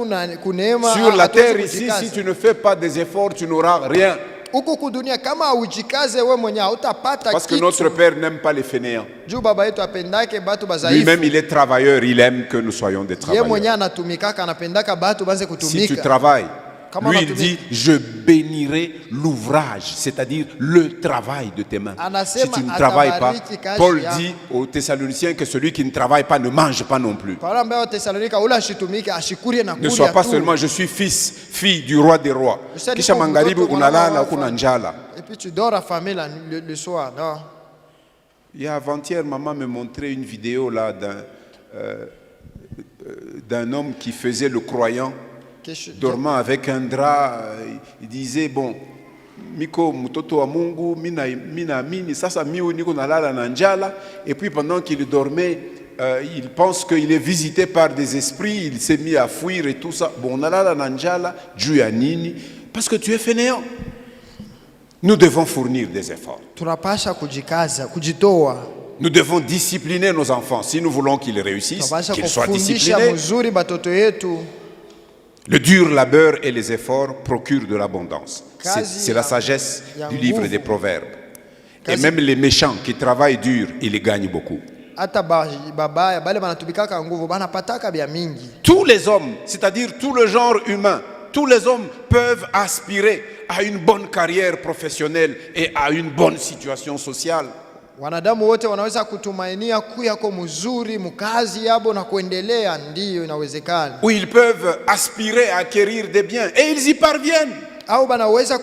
kuneema Sur la hatuwezi terre ici, kujikaza. si tu ne fais pas des efforts, tu n'auras rien. Huku kudunia kama ujikaze we mwenye hautapata Parce que kitu. notre Père n'aime pas les fainéants. Juu baba yetu apendake batu bazaifu. Lui-même, il est travailleur. Il aime que nous soyons des Ye travailleurs. mwenye anatumikaka anapendaka batu banze Si tu kutumika. travailles, Comment lui on il a dit, je bénirai l'ouvrage, c'est-à-dire le travail de tes mains. Si tu ne travailles pas, Paul dit aux Thessaloniciens que celui qui ne travaille pas ne mange pas non plus. Paulo ambaye Thessalonika ule ashitumike ashikurie na Ne kuria sois pas tu. seulement je suis fils, fille du roi des rois. Usadi Kisha kwa magharibi mtoto unalala mwana kuna wa- njala. Et puis tu dors à famille le soir, non? Il y a avant-hier, maman me montrait une vidéo là d'un homme qui faisait le croyant, dormant avec un drap. Il disait, bon, Miko mutoto wa Mungu, mina amini, sasa miu niko nalala na njala. Et puis pendant qu'il dormait, il pense qu'il est visité par des esprits, il s'est mis à fuir et tout ça. Bon, nalala na njala, juu ya nini? Parce que tu es fainéant. Nous devons fournir des efforts. Tunapasha kujikaza, kujitoa. Nous devons discipliner nos enfants si nous voulons qu'ils réussissent, Tunapasha qu'ils soient kufundisha disciplinés. mzuri batoto yetu. Le dur labeur et les efforts procurent de l'abondance. Kazi C'est la ya- sagesse ya du livre nguvu. des Proverbes. Et Kazi- même les méchants qui travaillent dur, ils les gagnent beaucoup. Hata babaya bale banatumikaka nguvu banapataka bya mingi. Tous les hommes, c'est-à-dire tout le genre humain, tous les hommes peuvent aspirer à une bonne carrière professionnelle et à une bonne situation sociale. Wanadamu wote wanaweza kutumainia kuyako mzuri mukazi yabo na kuendelea, ndiyo inawezekana. Où ils peuvent aspirer à acquérir des biens et ils y parviennent. Au banaweza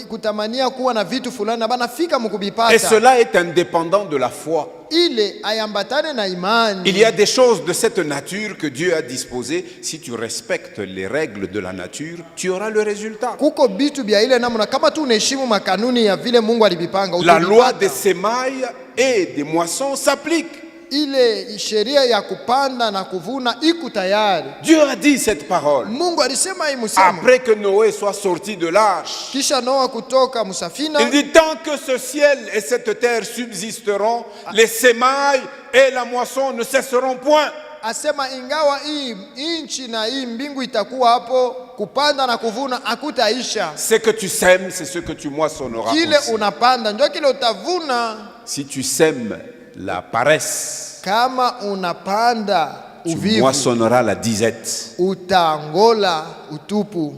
kutamania kuwa na vitu fulani na banafika mukubipata. Et cela est indépendant de la foi. Ile ayambatane na imani. Il y a des choses de cette nature que Dieu a disposées. Si tu respectes les règles de la nature, tu auras le résultat. Kuko bitu bya ile namna kama tu unaheshimu makanuni ya vile Mungu alibipanga. La loi utavipata. des semailles et des moissons s'applique. Ile sheria ya kupanda na kuvuna iko tayari. Dieu a dit cette parole. Mungu alisema hii msemo. Après que Noé soit sorti de l'arche, Kisha Noa kutoka musafina. il dit tant que ce ciel et cette terre subsisteront, les semailles et la moisson ne cesseront point. Asema ingawa hii nchi na hii mbingu itakuwa hapo, kupanda na kuvuna hakutaisha. Ce que tu sèmes, c'est ce que tu moissonneras Kile aussi. unapanda ndio kile utavuna. Si tu sèmes la paresse, Kama unapanda tu uvivu, moissonneras la disette. utaangola utupu.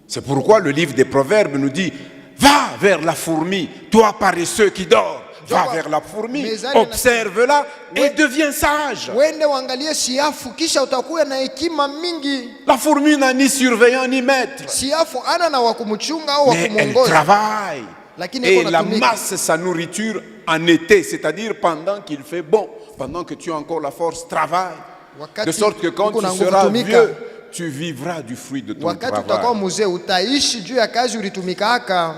C'est pourquoi le livre des Proverbes nous dit, va vers la fourmi, toi paresseux qui dors, va vers la fourmi, observe-la et deviens sage. Wende uangalie siafu kisha utakuwa na hekima mingi. La fourmi n'a ni surveillant ni maître. Siafu ana na wakumchunga au Mais elle wakumuongoza. travaille. Lakini Et iko la natumika. masse sa nourriture en été, c'est-à-dire pendant qu'il fait bon, pendant que tu as encore la force, travaille. Wakati De sorte que quand uko tu na nguvu seras tumika. vieux, tu vivras du fruit de ton Wakati utakuwa travail. mzee utaishi juu ya kazi ulitumikaka.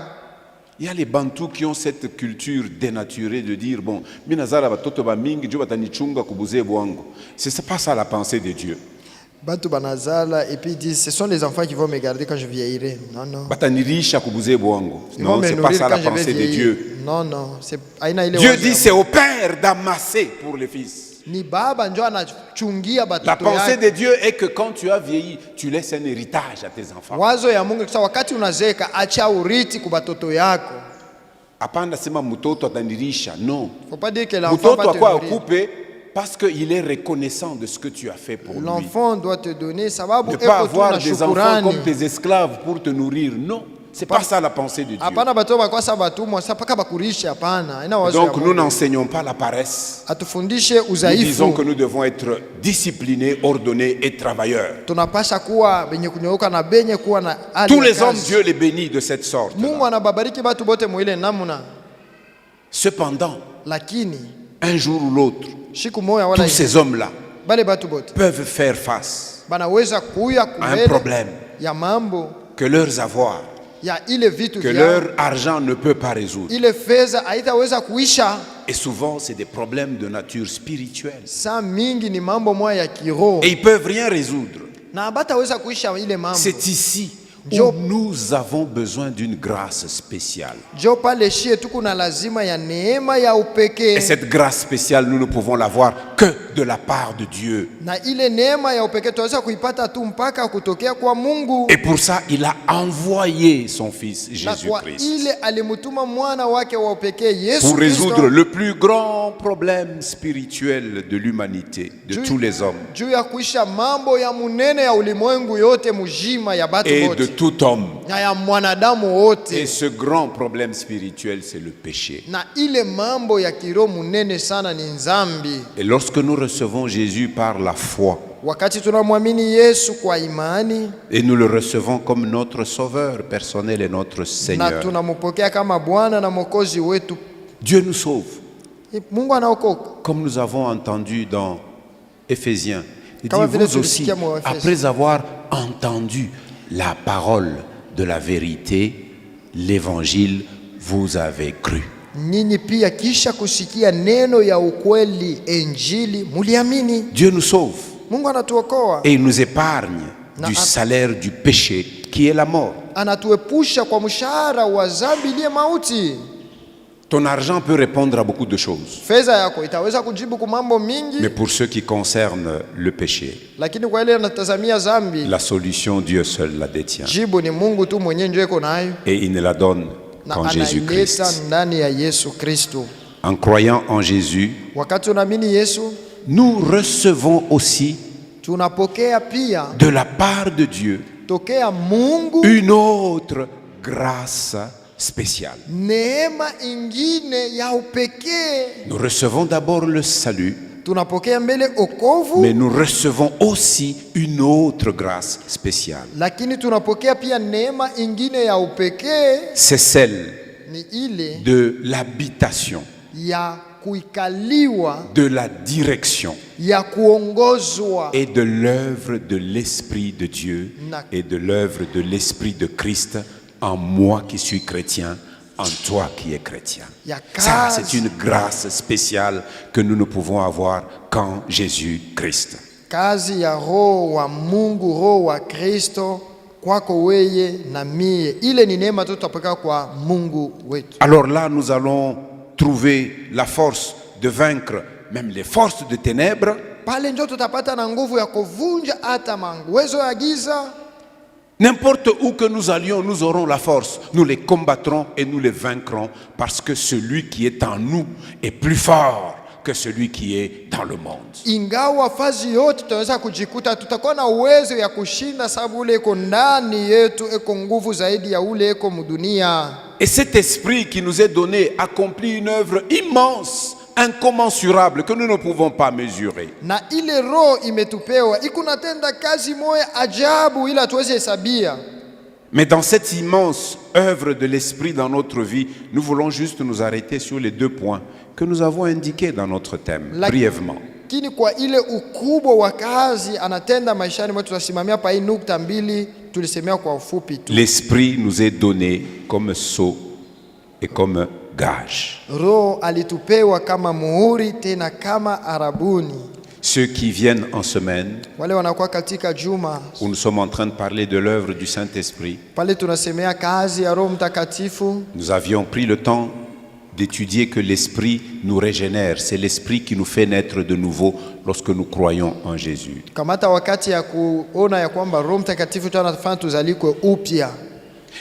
Il y a les Bantous qui ont cette culture dénaturée de dire bon, minazala batoto ba mingi jo batanichunga kubuze bwangu. C'est pas ça la pensée de Dieu. Batu banazala et puis ils disent ce sont les enfants qui vont me garder quand je vieillirai. Non non. Batanirisha kubuze bwangu. Ils vont Non, me c'est pas nourrir ça la quand je vais pensée de vieillir. Dieu. Non non, c'est aina ile Dieu wazo dit ya c'est au père d'amasser pour les fils. ni baba ndio anachungia La batoto pensée yake. de Dieu est que quand tu as vieilli, tu laisses un héritage à tes enfants. Wazo ya Mungu kisa wakati unazeeka acha urithi kwa batoto yako. Apanda sema mtoto atanirisha. Non. Faut pas dire que l'enfant Mtoto va te akwa nourrir. okupe parce qu'il est reconnaissant de ce que tu as fait pour lui. L'enfant doit te donner sababu Ne eko pas tu avoir na des enfants shukurani. comme tes esclaves pour te nourrir. Non. C'est pas ça la pensée de Dieu. Hapana batoto bakwa sabatumwa sapaka bakurisha hapana. Haina wazo ya Donc nous Mungu. n'enseignons pas la paresse. Atufundishe Nous disons que udhaifu. nous devons être disciplinés, ordonnés et travailleurs. Tunapasha kuwa benye kunyooka na benye kuwa na hali Tous ya les hommes, kazi. Dieu les bénit de cette sorte. Mungu anababariki batu bote mwile namuna. Cependant, Lakini un jour ou l'autre, siku moja wala tous ces hommes-là bale batu bote peuvent faire face banaweza kuya à un kumbele problème ya mambo que leurs avoirs, ya ile vitu que vyao. leur argent ne peut pas résoudre. Ile fedha haitaweza kuisha. Et souvent, c'est des problèmes de nature spirituelle. Saa mingi ni mambo moya ya kiroho Et ils ne peuvent rien résoudre. na bataweza kuisha ile mambo. C'est ici où Job. nous avons besoin d'une grâce spéciale. Jo pale shie tuko na lazima ya neema ya Et upekee, cette grâce spéciale, nous ne pouvons l'avoir que de la part de Dieu. na ile neema ya upekee tunaweza kuipata tu mpaka kutokea kwa Mungu. Et pour ça, il a envoyé son Fils Na kwa Jésus-Christ ile alimutuma mwana wake wa upekee Yesu pour résoudre Kristo le plus grand problème spirituel de l'humanité, de tous les hommes juu ya kuisha mambo ya munene ya ulimwengu yote mujima ya batu et de bote tout homme. na ya mwanadamu Et wote, ce grand problème spirituel, c'est le péché. na ile mambo ya kiroho munene sana ni nzambi. Et lorsque nous recevons Jésus par la foi, Wakati tunamwamini Yesu kwa imani et nous le recevons comme notre sauveur personnel et notre na Seigneur, tunampokea kama Bwana na Mwokozi wetu, Dieu nous sauve. Mungu anaokoka. Comme nous avons entendu dans Éphésiens, il dit, Kama vile vous aussi, tulisikia mu Efeso. après avoir entendu la parole de la vérité, l'évangile, vous avez cru. Nyinyi pia kisha kusikia neno ya ukweli, Injili, muliamini. Dieu nous sauve Mungu anatuokoa, et il nous épargne Na- du salaire du péché qui est la mort. anatuepusha kwa mshahara wa dhambi iliye mauti. Ton argent peut répondre à beaucoup de choses, Fedha yako itaweza kujibu kwa mambo mingi, mais pour ce qui concerne le péché, lakini kwa ile anatazamia dhambi, la solution, Dieu seul la détient. jibu ni Mungu tu mwenyewe ndio iko nayo, Et il ne la donne na qu'en anaileta Jésus-Christ. ndani ya Yesu Kristo. En croyant en Jésus, Wakati unaamini Yesu, nous recevons aussi tunapokea pia de la part de Dieu tokea Mungu une autre grâce spéciale. neema ingine ya upekee. Nous recevons d'abord le salut, Tunapokea mbele okovu, mais nous recevons aussi une autre grâce spéciale. lakini tunapokea pia neema ingine ya upekee, C'est celle ni ile de l'habitation, ya kuikaliwa, de la direction ya kuongozwa et de l'œuvre de l'Esprit de Dieu et de l'œuvre de l'Esprit de Christ en moi qui suis chrétien, en toi qui es chrétien. ya Ça, kazi, c'est une grâce spéciale que nous ne pouvons avoir qu'en Jésus-Christ. kazi ya roho wa Mungu, roho wa Kristo kwako weye na mie. Ile ni neema tu tutapokea kwa Mungu wetu. Alors là, nous allons trouver la force de vaincre même les forces de ténèbres. Pale ndio tutapata na nguvu ya kuvunja hata manguwezo ya giza. N'importe où que nous allions, nous aurons la force. Nous les combattrons et nous les vaincrons parce que celui qui est en nous est plus fort que celui qui est dans le monde. Ingawa fazi yote tutaweza kujikuta tutakuwa na uwezo ya kushinda, sababu ule iko ndani yetu, iko nguvu zaidi ya ule iko mudunia. Et cet esprit qui nous est donné accomplit une œuvre immense, incommensurable, que nous ne pouvons pas mesurer. Na ile roho imetupewa ikunatenda kazi moya ajabu ila tuweze hesabia. Mais dans cette immense œuvre de l'esprit dans notre vie, nous voulons juste nous arrêter sur les 2 points que nous avons indiqués dans notre thème, brièvement. Lakini kwa ile ukubwa wa kazi anatenda maishani mwetu, tutasimamia pa hii nukta mbili tulisemea kwa ufupi tu. L'esprit nous est donné comme sceau et comme gage. Roho alitupewa kama muhuri tena kama arabuni. Ceux qui viennent en semaine, Wale wanakuwa katika juma où nous sommes en train de parler de l'œuvre du Saint-Esprit, pale tunasemea kazi ya Roho Mtakatifu, nous avions pris le temps d'étudier que l'Esprit nous régénère. C'est l'Esprit qui nous fait naître de nouveau lorsque nous croyons en Jésus. kamata wakati ya kuona ya kwamba Roho Mtakatifu tu anatufanya tuzalikwe upya.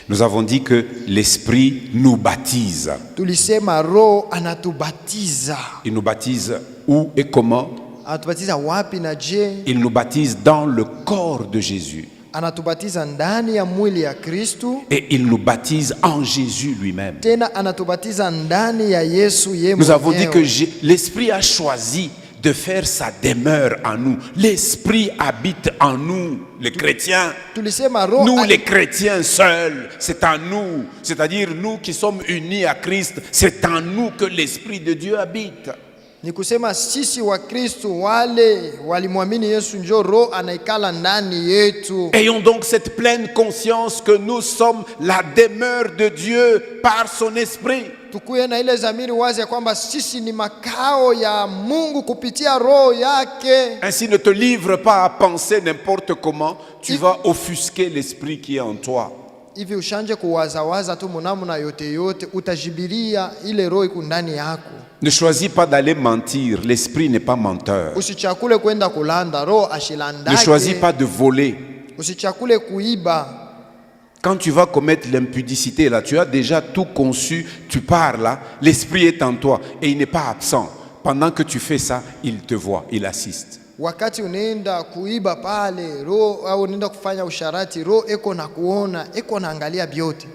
Nous avons dit que l'Esprit nous baptise. Tulisema Roho anatubatiza. Il nous baptise où et comment? Anatubatiza wapi na je? Il nous baptise dans le corps de Jésus. Anatubatiza ndani ya mwili ya Kristu. Et il nous baptise en Jésus lui-même. Tena anatubatiza ndani ya Yesu yeye Nous avons dit mwenyewe. que l'Esprit a choisi de faire sa demeure en nous. L'Esprit habite en nous, les chrétiens. Tulisema Roho Nous, les chrétiens seuls, c'est en nous. C'est-à-dire nous qui sommes unis à Christ, c'est en nous que l'Esprit de Dieu habite. ni kusema sisi wa Kristu wale walimwamini Yesu njo Roho anaikala ndani yetu. Ayons donc cette pleine conscience que nous sommes la demeure de Dieu par son Esprit. Tukuye na ile zamiri wazi ya kwamba sisi ni makao ya Mungu kupitia Roho yake. Ainsi, ne te livre pas à penser n'importe comment, tu vas offusquer l'Esprit qui est en toi. Hivi ushanje kuwazawaza tu munamuna yote yote, utajibiria ile roho iko ndani yako. Ne choisis pas d'aller mentir, l'Esprit n'est pas menteur. Usichakule kwenda kulanda, roho ashilandake. Ne choisis pas de voler. Usichakule kuiba. Quand tu vas commettre l'impudicité, là, tu as déjà tout conçu, tu pars là, l'Esprit est en toi et il n'est pas absent. Pendant que tu fais ça, il te voit, il assiste. Wakati unaenda kuiba pale, roho au unaenda kufanya usharati, roho eko na kuona, eko naangalia biote.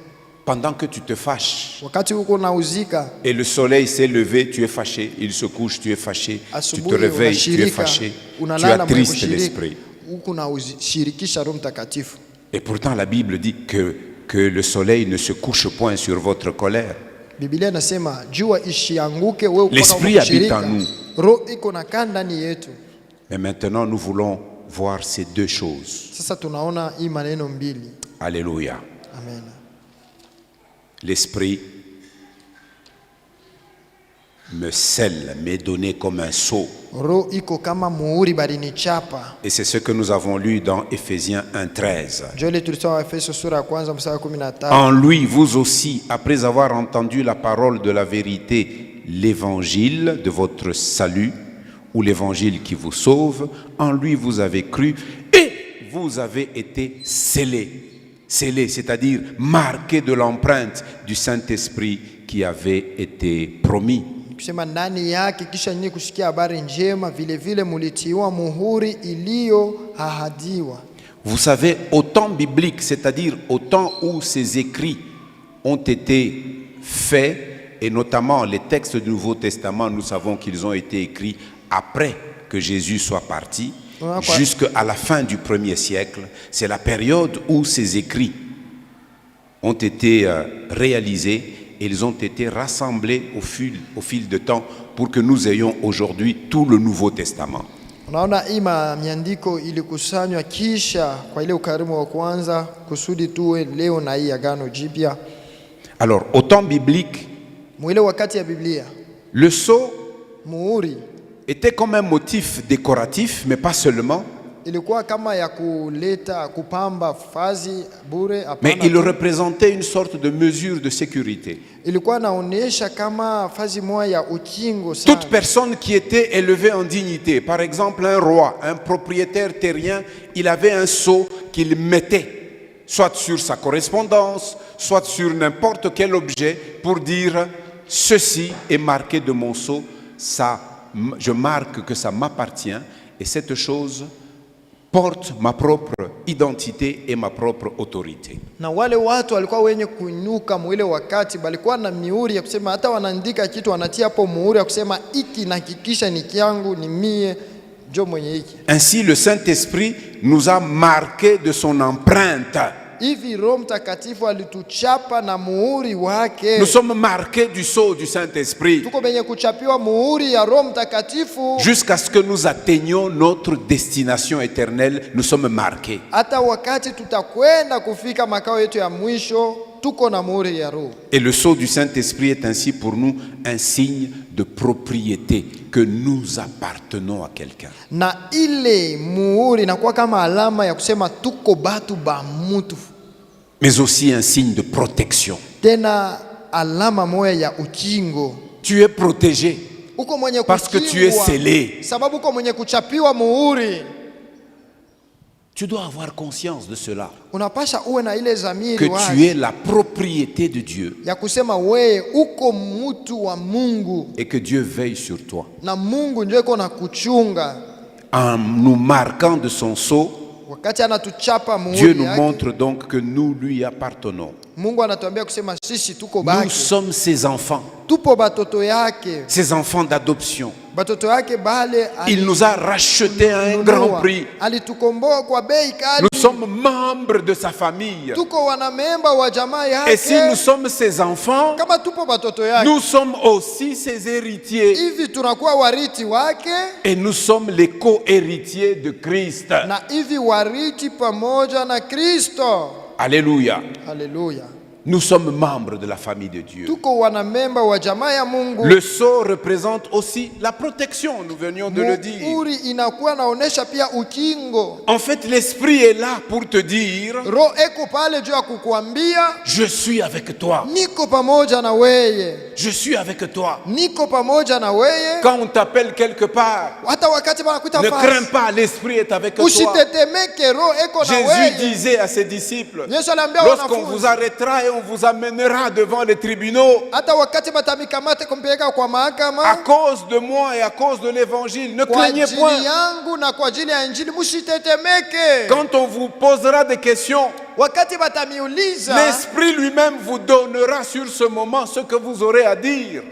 Pendant que tu te fâches, Wakati uko nauzika, et le soleil s'est levé, tu es fâché, il se couche, tu es fâché, tu te asubuhi réveilles, tu es unashirika, fâché, tu unalala attristes mwenye l'Esprit. uko na ushirikisha Roho Mtakatifu. Et pourtant la Bible dit que le soleil ne se couche point sur votre colère. Biblia inasema jua ishianguke wewe uko L'Esprit habite en nous. Roho iko na kaa ndani yetu. Mais maintenant nous voulons voir ces 2 choses. Sasa tunaona hii maneno mbili. Alléluia. Amen. L'Esprit me scelle, m'est donné comme un sceau. Roho iko kama muhuri balinichapa. Et c'est ce que nous avons lu dans Éphésiens 1:13. Jole tulisoma Efeso sura ya kwanza mstari wa 15. En lui, vous aussi, après avoir entendu la parole de la vérité, l'évangile de votre salut, ou l'évangile qui vous sauve, en lui vous avez cru et vous avez été scellés. Scellés, c'est-à-dire marqués de l'empreinte du Saint-Esprit qui avait été promis. Kusema ndani yake kisha nyinyi kusikia habari njema, vile vile mulitiwa muhuri iliyoahadiwa. Vous savez, au temps biblique, c'est-à-dire au temps où ces écrits ont été faits, et notamment les textes du Nouveau Testament, nous savons qu'ils ont été écrits après que Jésus soit parti, jusqu'à la fin du 1er siècle. C'est la période où ces écrits ont été réalisés et ils ont été rassemblés au fil de temps pour que nous ayons aujourd'hui tout le Nouveau Testament. Unaona ima miandiko ilikusanywa kisha kwa ile ukarimu wa kwanza kusudi tuwe leo na hii agano jipya. Alors, au temps biblique, mwile wakati ya Biblia, le sceau muhuri était comme un motif décoratif, mais pas seulement. ilikuwa kama ya kuleta kupamba fazi bure, Mais hapana. il représentait une sorte de mesure de sécurité. Ilikuwa naonesha kama fazi moja ya ukingo sana. Toute personne qui était élevée en dignité, par exemple un roi, un propriétaire terrien, il avait un sceau qu'il mettait, soit sur sa correspondance, soit sur n'importe quel objet, pour dire « ceci est marqué de mon sceau, ça, je marque que ça m'appartient, et cette chose porte ma propre identité et ma propre autorité. Na wale watu walikuwa wenye kuinuka mwile wakati balikuwa na mihuri ya kusema, hata wanaandika kitu wanatia hapo muhuri ya kusema iki nahakikisha ni kiangu, ni mie njo mwenye hiki. Ainsi le Saint-Esprit nous a marqué de son empreinte. Hivi Roho Mtakatifu alituchapa na muhuri wake. Nous sommes marqués du sceau du Saint-Esprit. Tuko benye kuchapiwa muhuri ya Roho Mtakatifu. Jusqu'à ce que nous atteignions notre destination éternelle, nous sommes marqués. Hata wakati tutakwenda kufika makao yetu ya mwisho, tuko na muhuri ya Roho. Et le sceau du Saint-Esprit est ainsi pour nous un signe de propriété, que nous appartenons à quelqu'un. Na ile muhuri inakuwa kama alama ya kusema tuko batu ba mutu. Mais aussi un signe de protection. Tena alama moya ya ukingo. Tu es protégé Uko mwenye parce que tu es scellé. Sababu uko mwenye kuchapiwa muhuri. Tu dois avoir conscience de cela. Unapasha uwe na ile zamiri que tu es la propriété de Dieu. Ya kusema wewe uko mtu wa Mungu. Et que Dieu veille sur toi. Na Mungu ndio yuko na kuchunga. En nous marquant de son sceau, wakati anatuchapa muhuri Dieu nous yake, montre donc que nous lui appartenons. Mungu anatuambia kusema sisi tuko baki. Nous sommes ses enfants. Tupo batoto yake. Ses enfants d'adoption. Batoto yake bale Il nous a rachetés à un grand prix. Alitukomboa kwa bei kali. Nous sommes membres de sa famille. Tuko wanamemba wa jamaa yake. Et si nous sommes ses enfants, kama tupo batoto yake, nous sommes aussi ses héritiers. Hivi tunakuwa wariti wake. Et nous sommes les co-héritiers de Christ. Na hivi wariti pamoja na Kristo. Alléluia. Alléluia. Nous sommes membres de la famille de Dieu. Le sceau représente aussi la protection, nous venions de le dire. En fait, l'Esprit est là pour te dire, je suis avec toi. Je suis avec toi. Quand on t'appelle quelque part, ne crains pas, l'Esprit est avec toi. Jésus disait à ses disciples, lorsqu'on vous arrêtera et on vous amènera devant les tribunaux à cause de moi et à cause de l'évangile, ne craignez point. Quand on vous posera des questions, l'Esprit lui-même vous donnera sur ce moment ce que vous aurez à dire.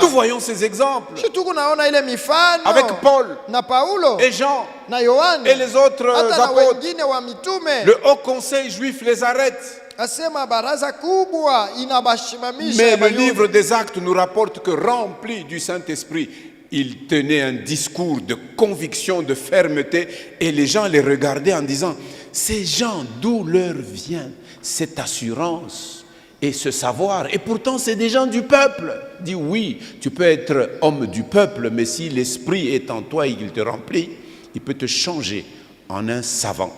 Nous voyons ces exemples avec Paul et Jean et les autres apôtres. Le haut conseil juif les arrête. Mais le livre des Actes nous rapporte que rempli du Saint-Esprit, il tenait un discours de conviction, de fermeté, et les gens les regardaient en disant, ces gens, d'où leur vient cette assurance et ce savoir? Et pourtant c'est des gens du peuple. Dit oui, tu peux être homme du peuple, mais si l'Esprit est en toi et qu'il te remplit, il peut te changer en un savant.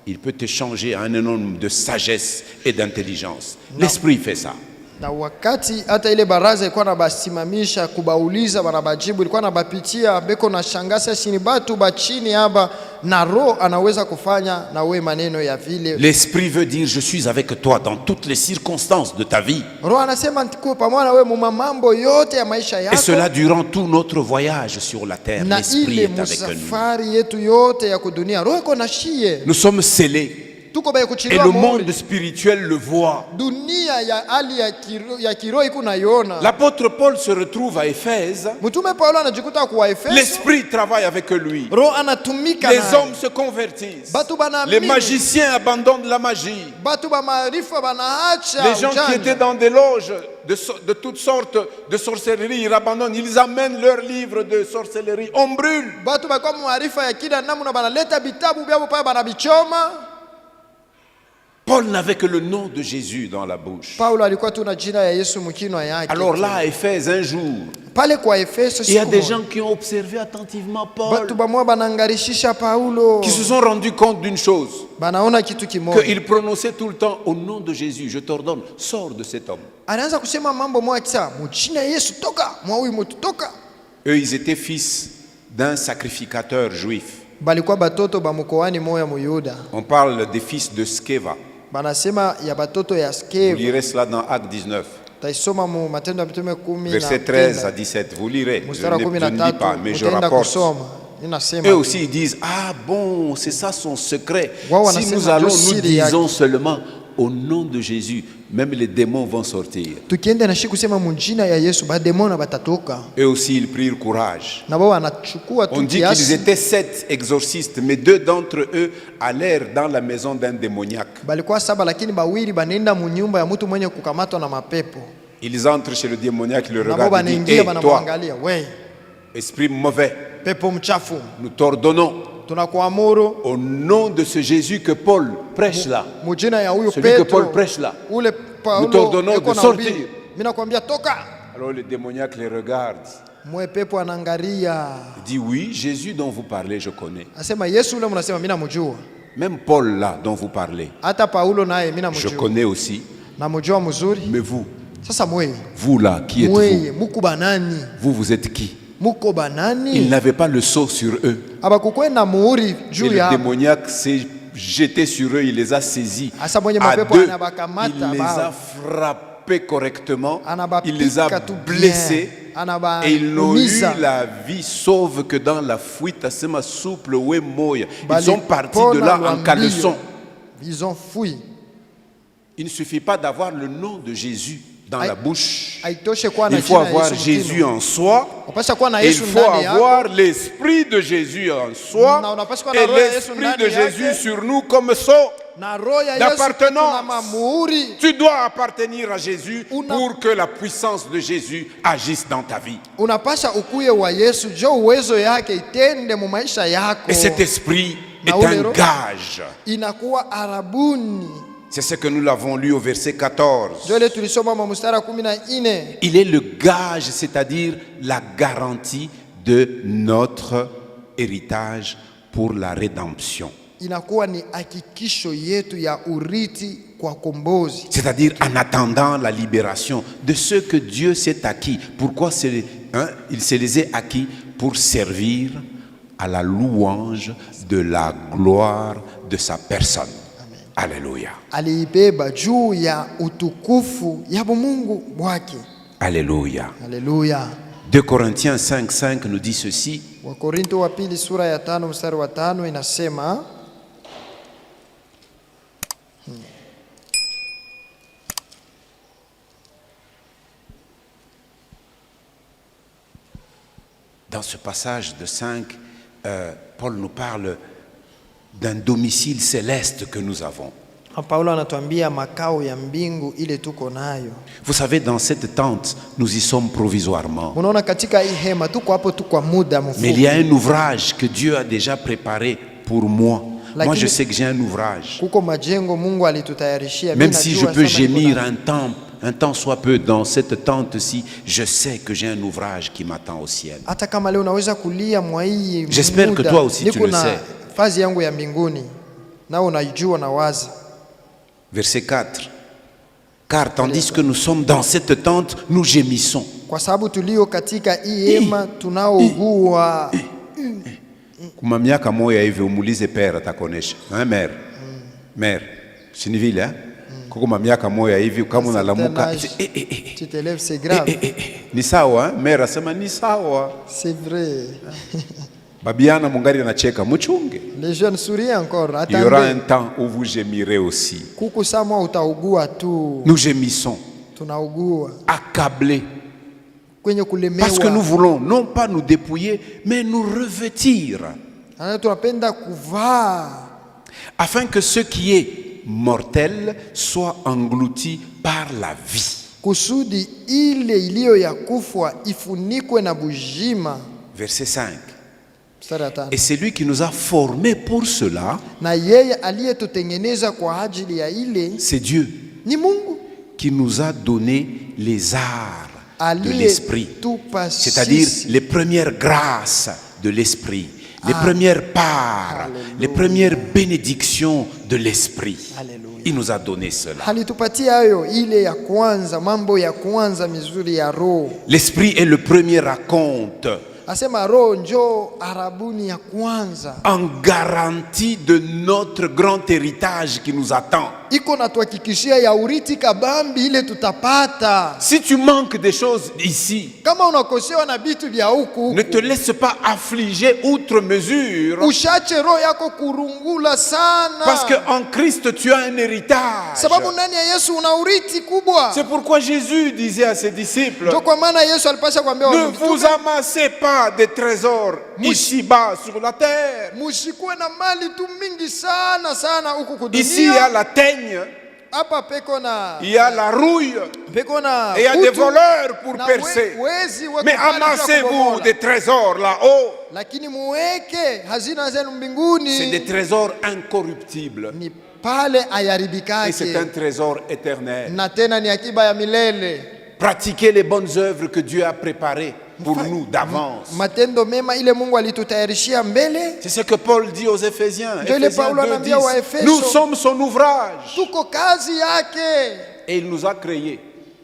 Il peut te changer en un homme de sagesse et d'intelligence. L'Esprit fait ça. Na wakati hata ile baraza ilikuwa nabasimamisha kubauliza wanabajibu, ilikuwa nabapitia beko na shangasa sini batu bachini haba na Roho anaweza kufanya na we maneno ya vile. L'Esprit veut dire je suis avec toi dans toutes les circonstances de ta vie. Roho anasema niko pamoja na we mu mambo yote ya maisha yako. Et cela durant tout notre voyage sur la terre. L'Esprit est avec nous. Safari yetu yote ya kudunia Roho iko na shie. Nous sommes scellés. Et le monde spirituel le voit. L'apôtre Paul se retrouve à Éphèse. L'Esprit travaille avec lui. Les hommes se convertissent. Les magiciens abandonnent la magie. Les gens qui étaient dans des loges de toutes sortes de sorcellerie, ils abandonnent, ils amènent leurs livres de sorcellerie. On brûle. Paul n'avait que le nom de Jésus dans la bouche. Alors là, à Éphèse, un jour, il y a des gens qui ont observé attentivement Paul, qui se sont rendus compte d'une chose, qu'il prononçait tout le temps au nom de Jésus. Je t'ordonne, sors de cet homme. Eux, ils étaient fils d'un sacrificateur juif. On parle des fils de Sceva. Vous lirez cela dans Acte 19. Taisoma mu Matendo ya Mitume 10 Verset 13 à 17, vous lirez. Je mstari wa ne lis pas, 13 mais je utaenda rapporte. kusoma. Ninasema Eux aussi ils disent, ah bon, c'est ça son secret. Wao Si wanasema nous allons, ndio nous siri yake. disons seulement au nom de Jésus, même les démons vont sortir. tukienda na shiku kusema mjina ya Yesu bademona batatoka. Eux aussi ils prirent courage. Na wao wanachukua On tu dit qu'ils kiasi. étaient 7 exorcistes, mais 2 d'entre eux allèrent dans la maison d'un démoniaque. Balikuwa 7 lakini bawili banenda mu nyumba ya mtu mwenye kukamatwa na mapepo. Ils entrent chez le démoniaque, ils le Na wao regardent et disent, banaingia hey, toi, banamwangalia, we esprit mauvais, pepo mchafu, nous t'ordonnons tunakuamuru au nom de ce Jésus que Paul prêche là, mujina ya huyo celui que Paul Petro, prêche là, ule nous Paulo t'ordonnons yuko de na sortir. ubiri. Mimi nakwambia toka. Alors le démoniaque les regarde. Mwe pepo anangalia. Il dit, oui, Jésus dont vous parlez, je connais. Asema Yesu ule mnasema mimi namjua. Même Paul là dont vous parlez, Hata Paulo naye mimi je namjua. connais aussi. Namjua mzuri. Mais vous, Sasa mwe vous là, qui êtes-vous? mweye muko banani? Vous êtes qui? Muko Ils banani? n'avaient pas le sceau sur eux. Abakukwenda muhuri Et juu le ya démoniaque s'est jeté sur eux, il les a saisis. Asa mwenye À mapepo deux, anabakamata il les bao. a frappés correctement, il les Anabapika a tu blessés. bien. Et ils n'ont eu Anabaumiza. la vie sauve que dans la fuite. Asema souple, ouais, moya. Ils Bali sont partis de pona là en luambio. caleçon. Ils ont fui. Il ne suffit pas d'avoir le nom de Jésus dans la bouche. Haitoshe kuwa na Il faut jina ya avoir Yesu Jésus mtino. en soi. Unapaswa kuwa na Et il Yesu faut ndani yako. avoir l'esprit de Jésus en soi. Na unapaswa kuwa na Et roho ya Yesu l'esprit de ndani yake. Jésus sur nous comme sceau Na roho ya Yesu d'appartenance. tuna mamuhuri. Tu dois appartenir à Jésus Una- pour que la puissance de Jésus agisse dans ta vie. Unapasha ukuye wa Yesu jo uwezo yake itende mu maisha yako. Et cet esprit est Na ule un roho gage. inakuwa arabuni. C'est ce que nous l'avons lu au verset 14. Jo ile tulisoma mu mstari wa 14. Il est le gage, c'est-à-dire la garantie de notre héritage pour la rédemption. Inakuwa ni hakikisho yetu ya urithi kwa kombozi. C'est-à-dire en attendant la libération de ceux que Dieu s'est acquis. Pourquoi il se les a acquis? Pour servir à la louange de la gloire de sa personne. Alléluia. Aliibeba juu ya utukufu ya Mungu wake. Alléluia. Haleluya. 2 Corinthiens 5:5 nous dit ceci. Wakorinto wa pili sura ya 5 mstari wa 5 inasema Dans ce passage de 5, Paul nous parle d'un domicile céleste que nous avons. Paulo anatuambia makao ya mbingu ile tuko nayo. Vous savez, dans cette tente, nous y sommes provisoirement. Unaona katika hii hema tuko hapo tu kwa muda Mais il y a mfupi. un ouvrage que Dieu a déjà préparé pour moi. Moi, je sais que j'ai un ouvrage. Kuko majengo Mungu alitutayarishia. Même Mimi si je najua peux sama niko gémir na- un temps soit peu dans cette tente-ci, je sais que j'ai un ouvrage qui m'attend au ciel. Hata kama leo unaweza kulia mwa hii J'espère que muda, toi aussi tu niko le na sais. fazi yangu ya mbinguni. Na unajua na wazi. Verset 4. Car tandis que nous sommes dans cette tente, nous gémissons. Kwa sababu tulio katika hii hema tunaougua. Kuma miaka moya hivi umulize père atakonesha. Hein, mère? Mère, sinivile hein? Kuma miaka moya hivi kama unalamuka Tu te lèves, c'est grave. ni sawa hein? Mère asema ni sawa. C'est vrai. Babiana mungali anacheka muchunge. Les jeunes sourient encore. Il y aura un Attendez. temps où vous gémirez aussi. Kuku samwa utaugua tu. Nous gémissons, Tunaugua. accablés, Kwenye kulemewa. parce que nous voulons non pas nous dépouiller, mais nous revêtir, Ana tunapenda kuvaa. afin que ce qui est mortel soit englouti par la vie. Kusudi ile iliyo ya kufwa ifunikwe na bujima. Verset 5. Mstari wa 5. Et c'est lui qui nous a formés pour cela, Na yeye aliyetutengeneza kwa ajili ya ile c'est Dieu ni Mungu. qui nous a donné les arts de l'esprit, Aliyetupa c'est-à dire sisi. les premières grâces de l'esprit, les premières parts, les premières bénédictions de l'esprit. Alléluia. Il nous a donné cela. Alitupatia hayo ile ya kwanza, mambo ya kwanza mizuri ya roho. L'esprit est le premier raconte Asema roho njoo arabuni ya kwanza. en garantie de notre grand héritage qui nous attend. iko natuhakikishia ya urithi kabambi ile tutapata. Si tu manques des choses ici, Kama unakosewa na vitu vya huku, ne te laisse pas affliger outre mesure, ushache roho yako kurungula sana, parce qu'en Christ tu as un héritage. sababu ndani ya Yesu una urithi kubwa. C'est pourquoi Jésus disait à ses disciples, Ndio kwa maana Yesu alipasha kuambia ne watu, vous amassez pas des trésors ici-bas sur la terre. musikuwe na mali tu mingi sana sana huku Ici il y a kudunia. la teigne, Hapa peko na il y a la rouille, peko na et il y a des kutu, voleurs pour na percer. wezi wako Mais pale tu wa amassez-vous kubomola. des trésors là-haut. Lakini muweke hazina zenu C'est mbinguni, des trésors incorruptibles. ni pale Et c'est un ayaribikake, trésor éternel. na tena ni akiba ya milele. Pratiquez les bonnes œuvres que Dieu a préparées pour nous d'avance. Matendo mema ile Mungu alitutayarishia mbele. C'est ce que Paul dit aux Éphésiens. Ndio ile Éphésiens Paulo 2:10. anaambia wa Efeso. Nous sommes son ouvrage. Tuko kazi yake Et il nous a créés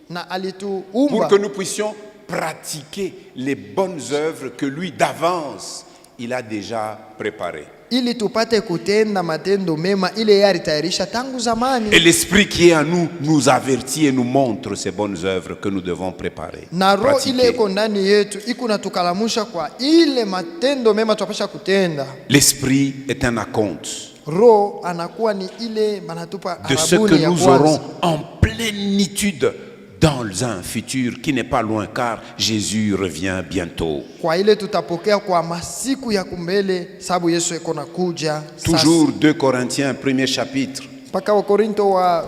na pour alituumba que nous puissions pratiquer les bonnes œuvres que lui d'avance, il a déjà préparées. ili tupate kutenda matendo mema ile yeye alitayarisha tangu Et zamani. l'Esprit qui est en nous nous avertit et nous montre ces bonnes œuvres que nous devons préparer. Na roho ile pratiquer. iko ndani yetu iko natukalamusha kwa ile matendo mema tunapasha kutenda. L'Esprit est un acompte Roho anakuwa ni ile banatupa de ce que arabuni ya nous kwanza, aurons en plénitude dans un futur qui n'est pas loin, car Jésus revient bientôt. kwa ile tutapokea kwa masiku ya kumbele, sababu Yesu iko nakuja sasa. Toujours 2 Corinthiens, premier chapitre, Mpaka Wakorinto wa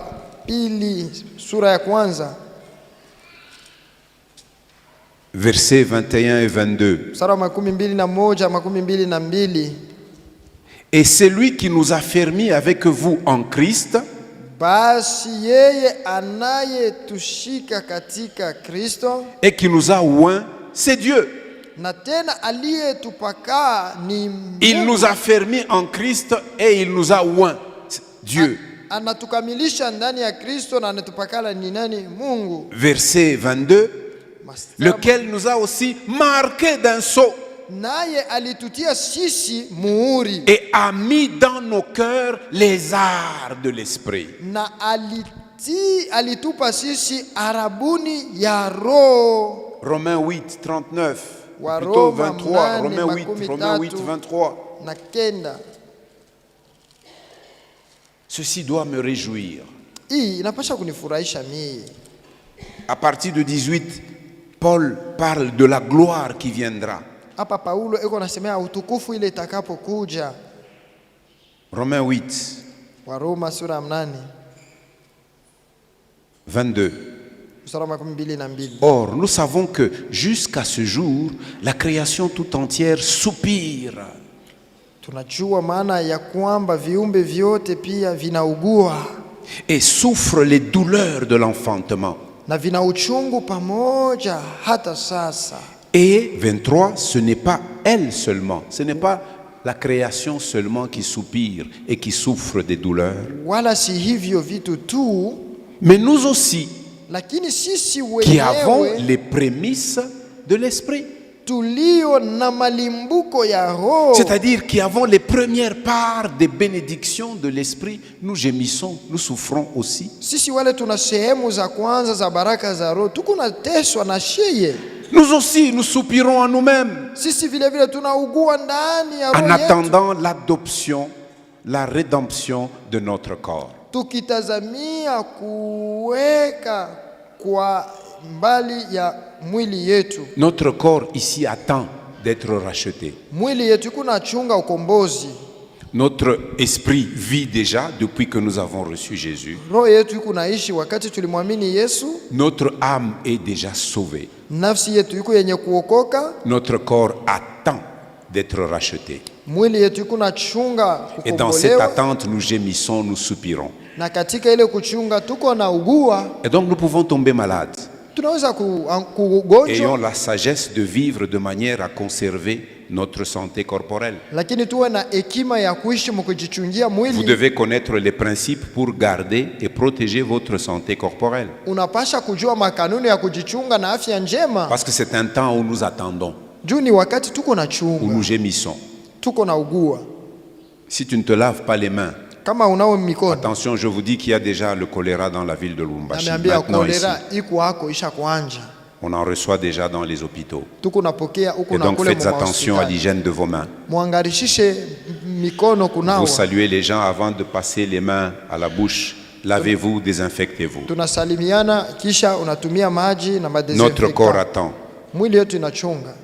pili sura ya kwanza versets 21 et 22. mstari wa 21, 22. Et c'est lui qui nous a fermis avec vous en Christ, Basi yeye anayetushika katika Kristo et qui nous a oints, c'est Dieu. na tena aliyetupaka ni Il Mungu. nous a fermis en Christ et il nous a oints, Dieu. Anatukamilisha ndani ya Kristo na anatupakala ni nani? Mungu. Verset 22, Mstari- lequel nous a aussi marqués d'un sceau naye alitutia sisi muhuri et a mis dans nos cœurs les arts de l'esprit. na alitupa sisi arabuni ya roho. Romains 8, 39, Wa plutôt Roma 23, mnane, Romains 8, makumi Romains 8, tatu 23. na kenda. Ceci doit me réjouir. Hii inapasha kunifurahisha mie. À partir de 18, Paul parle de la gloire qui viendra. Hapa Paulo iko nasemea utukufu ile itakapokuja. Romains 8, Wa Roma sura ya 8 22. mstari wa 22. Or, nous savons que jusqu'à ce jour, la création tout entière soupire Tunajua maana ya kwamba viumbe vyote pia vinaugua et souffre les douleurs de l'enfantement. na vina uchungu pamoja hata sasa. Et 23, ce n'est pas elle seulement, ce n'est pas la création seulement qui soupire et qui souffre des douleurs, Wala si hivyo vitu tu, mais nous aussi lakini sisi qui avons wenyewe les prémices de l'esprit. tulio na malimbuko ya roho, C'est-à-dire qui avons les premières parts des bénédictions de l'esprit, nous gémissons, nous souffrons aussi. sisi wale tuna sehemu za kwanza za baraka za roho, tuko nateswa na sheye. Nous aussi, nous soupirons en nous-mêmes Sisi vile vile tunaugua ndani ya en roho yetu, attendant l'adoption, la rédemption de notre corps. tukitazamia kuweka kwa mbali ya mwili yetu. Notre corps ici attend d'être racheté. Mwili yetu kuna chunga ukombozi. Notre esprit vit déjà depuis que nous avons reçu Jésus. Roho yetu iko naishi wakati tulimwamini Yesu. Notre âme est déjà sauvée. Nafsi yetu iko yenye kuokoka. Notre corps attend d'être racheté. Mwili yetu iko na chunga Et dans cette kukombolewa, attente, nous gémissons, nous soupirons. na katika ile kuchunga tuko na ugua, Et donc nous pouvons tomber malades. tunaweza Ayons kugonjwa, la sagesse de vivre de manière à conserver notre santé corporelle. lakini tuwe na hekima ya kuishi mkujichungia Vous mwili. devez connaître les principes pour garder et protéger votre santé corporelle. Unapasha kujua makanuni ya kujichunga na afya njema, Parce que c'est un temps où nous attendons, juu ni wakati tuko na où nous chunga, gémissons. tuko na ugua. Si tu ne te laves pas les mains, Kama unao mikono, Attention, je vous dis qu'il y a déjà le choléra dans la ville de Lubumbashi. nameambia Maintenant ici, kolera iko hako isha kuanja. on en reçoit déjà dans les hôpitaux. Tuko napokea huko Et na donc kule faites attention à l'hygiène de vos mains. Muangarishishe mikono kunawa. Vous saluez les gens avant de passer les mains à la bouche. Lavez-vous, désinfectez-vous. Tunasalimiana kisha unatumia maji na Notre madesinfectant. corps attend. Mwili yetu inachunga.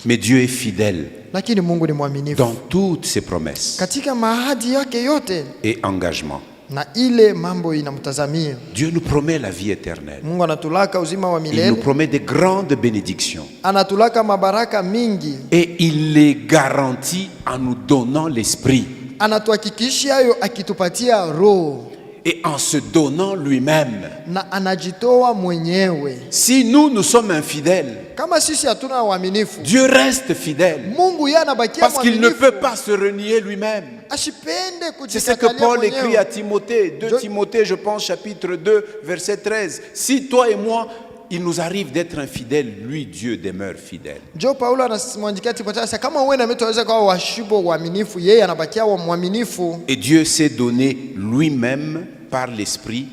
Mais Dieu est fidèle Lakini Mungu ni mwaminifu dans toutes ses promesses katika mahadi yake yote et engagements. na ile mambo inamtazamia. Dieu nous promet la vie éternelle. Mungu anatulaka uzima wa Il nous milele, promet des grandes bénédictions. anatulaka mabaraka mingi, Et il les garantit en nous donnant l'esprit. anatuhakikishia hayo akitupatia roho Et en se donnant lui-même. na anajitoa mwenyewe. Si nous sommes infidèles, Kama sisi hatuna uaminifu, Dieu reste fidèle. Mungu yeye anabakia Parce qu'il ne mwaminifu, peut pas se renier lui-même. asipende C'est ce que kujikatalia Paul écrit à mwenyewe. Timothée, 2 Timothée, je pense, chapitre 2, verset 13. Si toi et moi, il nous arrive d'être infidèles, lui, Dieu demeure fidèle. Jo Paulo anamwandikia Timotheo, sasa kama wewe na mimi tuweza kuwa washibo uaminifu, yeye anabakia wa mwaminifu. Et Dieu s'est donné lui-même par l'Esprit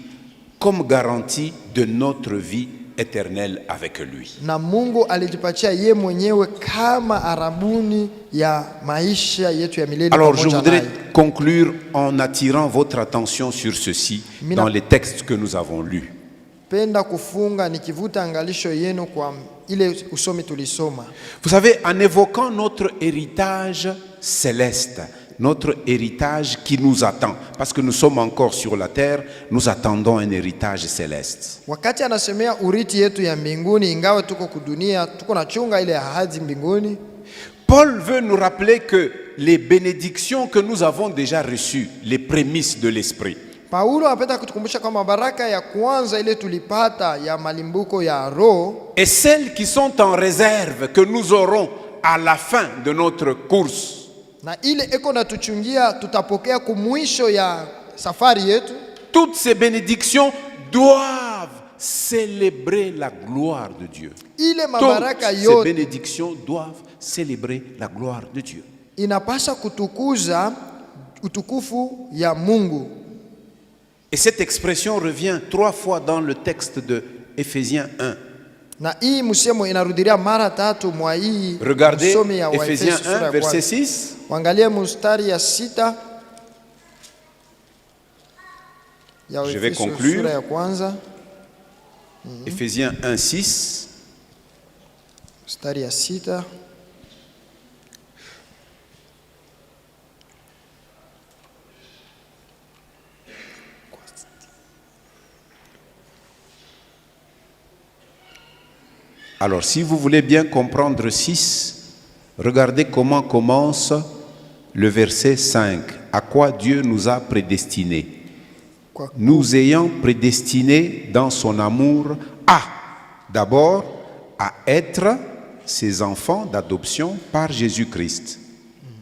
comme garantie de notre vie éternelle avec lui. Na Mungu alijipatia yeye mwenyewe kama arabuni ya maisha yetu ya milele. Alors je pamoja voudrais naye. conclure en attirant votre attention sur ceci dans les textes que nous avons lus. Penda kufunga nikivuta angalisho yenu kwa ile usomi tulisoma. Vous savez, en évoquant notre héritage céleste, notre héritage qui nous attend, parce que nous sommes encore sur la terre, nous attendons un héritage céleste. Wakati anasemea urithi yetu ya mbinguni, ingawa tuko kudunia, tuko nachunga ile ahadi mbinguni. Paul veut nous rappeler que les bénédictions que nous avons déjà reçues, les prémices de l'esprit, Paulo anapenda kutukumbusha kwamba baraka ya kwanza ile tulipata ya malimbuko ya roho et celles qui sont en réserve que nous aurons à la fin de notre course, na ile eko natuchungia tutapokea kumwisho ya safari yetu. toutes ces bénédictions doivent célébrer la gloire de Dieu. Ile Toutes mabaraka ces yote bénédictions doivent célébrer la gloire de Dieu. inapasha kutukuza utukufu ya Mungu. Et cette expression revient 3 fois dans le texte de Éphésiens 1. Na hii msemo inarudilia mara tatu mwa hii Regardez msomi ya Éphésiens Waefeso sura 1, ya verset kwanza. 6. Waangalie mstari ya 6 ya Je vais Waefeso conclure. sura ya kwanza, Éphésiens 1, 6. mstari ya 6. Alors, si vous voulez bien comprendre 6, regardez comment commence le verset 5. À quoi Dieu nous a prédestinés. Kwa Nous ayant prédestinés dans son amour à, d'abord, à être ses enfants d'adoption par Jésus-Christ.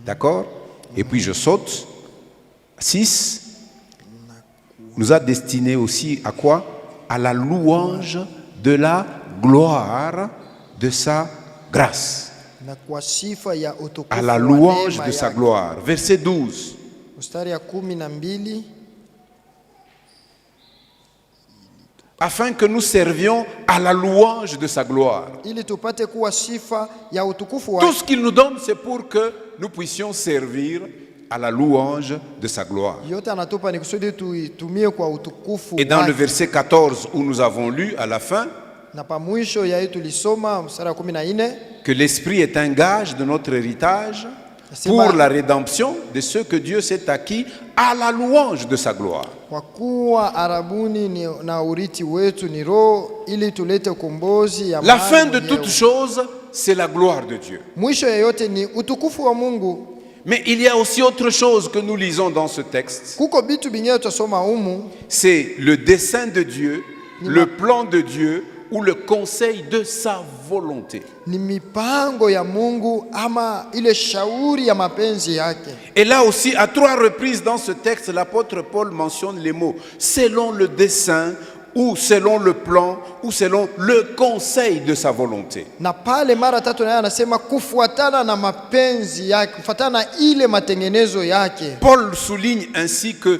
D'accord? Et puis je saute. 6, nous a destinés aussi à quoi? À la louange de la gloire de sa grâce. na kwa sifa ya utukufu À la wa louange neema de sa yake. gloire. Verset 12. Mstari ya 12, Afin que nous servions à la louange de sa gloire. ili tupate kuwa sifa ya utukufu Tout wa. ce qu'il nous donne, c'est pour que nous puissions servir à la louange de sa gloire. Yote anatupa ni kusudi tuitumie kwa utukufu Et dans le wake. verset 14 où nous avons lu à la fin Na pa mwisho ya hii tulisoma mstari wa 14 que l'Esprit est un gage de notre héritage pour la rédemption de ceux que Dieu s'est acquis à la louange de sa gloire. kwa kuwa arabuni ni, na urithi wetu ni roho ili tulete ukombozi ya La maana fin de mwenyewe. toute chose, c'est la gloire de Dieu. Mwisho ya yote ni utukufu wa Mungu. Mais il y a aussi autre chose que nous lisons dans ce texte. Kuko bitu bingine tutasoma humu, C'est le dessein de Dieu, le plan de Dieu ou le conseil de sa volonté. ni mipango ya Mungu ama ile shauri ya mapenzi yake. Et là aussi, à 3 reprises dans ce texte, l'apôtre Paul mentionne les mots selon le dessein ou selon le plan ou selon le conseil de sa volonté. Na pale mara tatu naye anasema kufuatana na mapenzi yake, kufuatana na ile matengenezo yake. Paul souligne ainsi que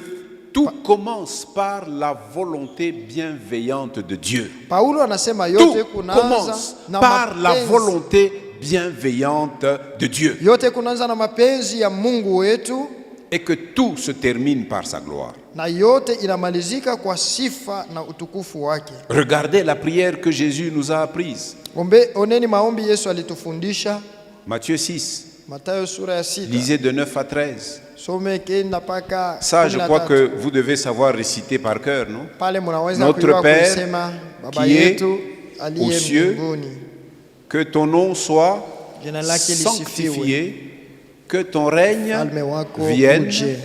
tout commence par la volonté bienveillante de Dieu. Paulo anasema Tout yote kunaanza commence na par la mapenzi. volonté bienveillante de Dieu. Yote kunaanza na mapenzi ya Mungu wetu, Et que tout se termine par sa gloire. na yote inamalizika kwa sifa na utukufu wake. Regardez la prière que Jésus nous a apprise. Oneni maombi Yesu alitufundisha, Matthieu 6. Mathayo sura ya 6. Lisez de 9 à 13. Some kenda paka Ça, je crois 13. que vous devez savoir réciter par cœur, non? Pale munaweza Notre kujua Père, kusema Baba qui est yetu aux aliye cieux, mbinguni, Que ton nom soit jina lake lisifiwe, sanctifié, que ton règne ufalme wako vienne, uje,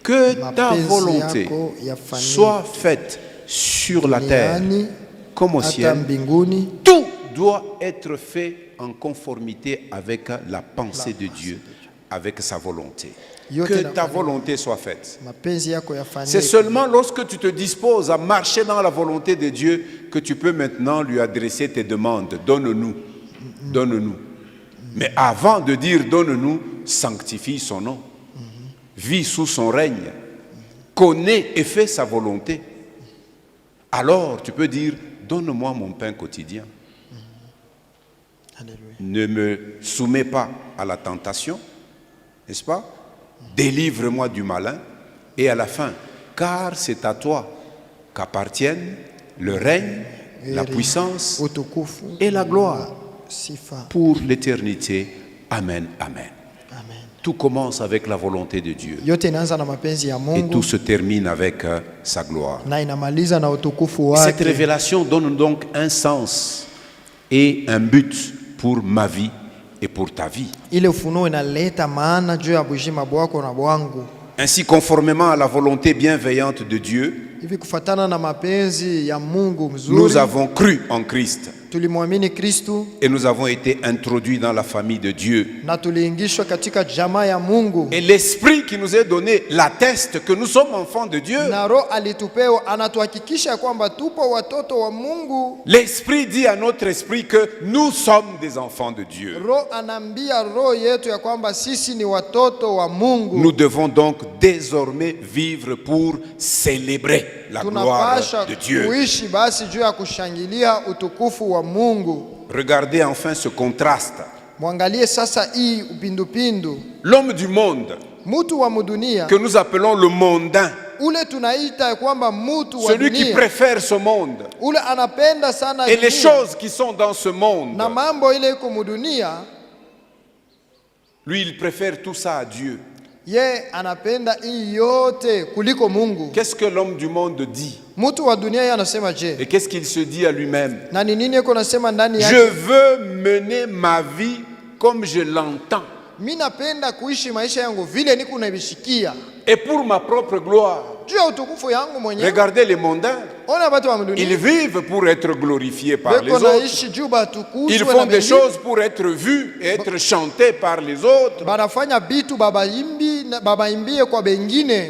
que ta mapenzi volonté yako yafanyike soit faite sur la terre duniani comme au hata ciel. mbinguni. Tout doit être fait en conformité avec la pensée de Dieu, avec sa volonté. Que ta volonté soit faite. Mapenzi yako yafanyike. C'est seulement lorsque tu te disposes à marcher dans la volonté de Dieu que tu peux maintenant lui adresser tes demandes. Donne-nous, donne-nous. Mais avant de dire donne-nous, sanctifie son nom. Vis sous son règne. Connais et fais sa volonté. Alors tu peux dire donne-moi mon pain quotidien. Alléluia. Ne me soumets pas à la tentation, n'est-ce pas? Délivre-moi du malin. Et à la fin, car c'est à toi qu'appartiennent le règne, la puissance Utukufu et la gloire sifa. pour l'éternité. Amen, amen. Amen. Tout commence avec la volonté de Dieu Yote inaanza na mapenzi ya et Mungu tout se termine avec sa gloire. na inamaliza na utukufu Cette wake. révélation donne donc un sens et un but pour ma vie et pour ta vie. Ile ufunuo inaleta maana juu ya bujima bwako na bwangu. Ainsi, conformément à la volonté bienveillante de Dieu, Hivi kufatana na mapenzi ya Mungu nous mzuri, avons cru en Christ tulimwamini Kristu et nous avons été introduits dans la famille de Dieu. na tuliingishwa katika jamaa ya Mungu, Et l'Esprit qui nous est donné l'atteste que nous sommes enfants de Dieu. na Roho alitupewa anatuhakikisha kwamba tupo watoto wa Mungu. L'Esprit dit à notre esprit que nous sommes des enfants de Dieu. Roho anaambia roho yetu ya kwamba sisi ni watoto wa Mungu. Nous devons donc désormais vivre pour célébrer la gloire Tunapasha de Dieu. kuishi basi juu ya kushangilia utukufu wa Mungu. Regardez enfin ce contraste. Mwangalie sasa hii upindupindu. L'homme du monde, Mutu wa mudunia que nous appelons le mondain, ule tunaita kwamba mutu wa celui qui dunia, préfère ce monde ule anapenda sana et les dunia choses qui sont dans ce monde, na mambo ile iko mudunia, lui il préfère tout ça à Dieu. ye anapenda hii yote kuliko Mungu. Qu'est-ce que l'homme du monde dit? Mutu wa dunia yeye anasema je, Et qu'est-ce qu'il se dit à lui-même? na ni nini iko nasema ndani Je yake? veux mener ma vie comme je l'entends Mimi napenda kuishi maisha yangu vile niko navishikia et pour ma propre gloire. juu ya utukufu yangu mwenyewe. Regardez les mondains, Ona watu wa ils dunia vivent pour être glorifiés par les beko autres. naishi juu batukuzwe Ils na font des wengine. choses pour être vus et être chantés par les autres. Banafanya bitu babaimbie kwa bengine,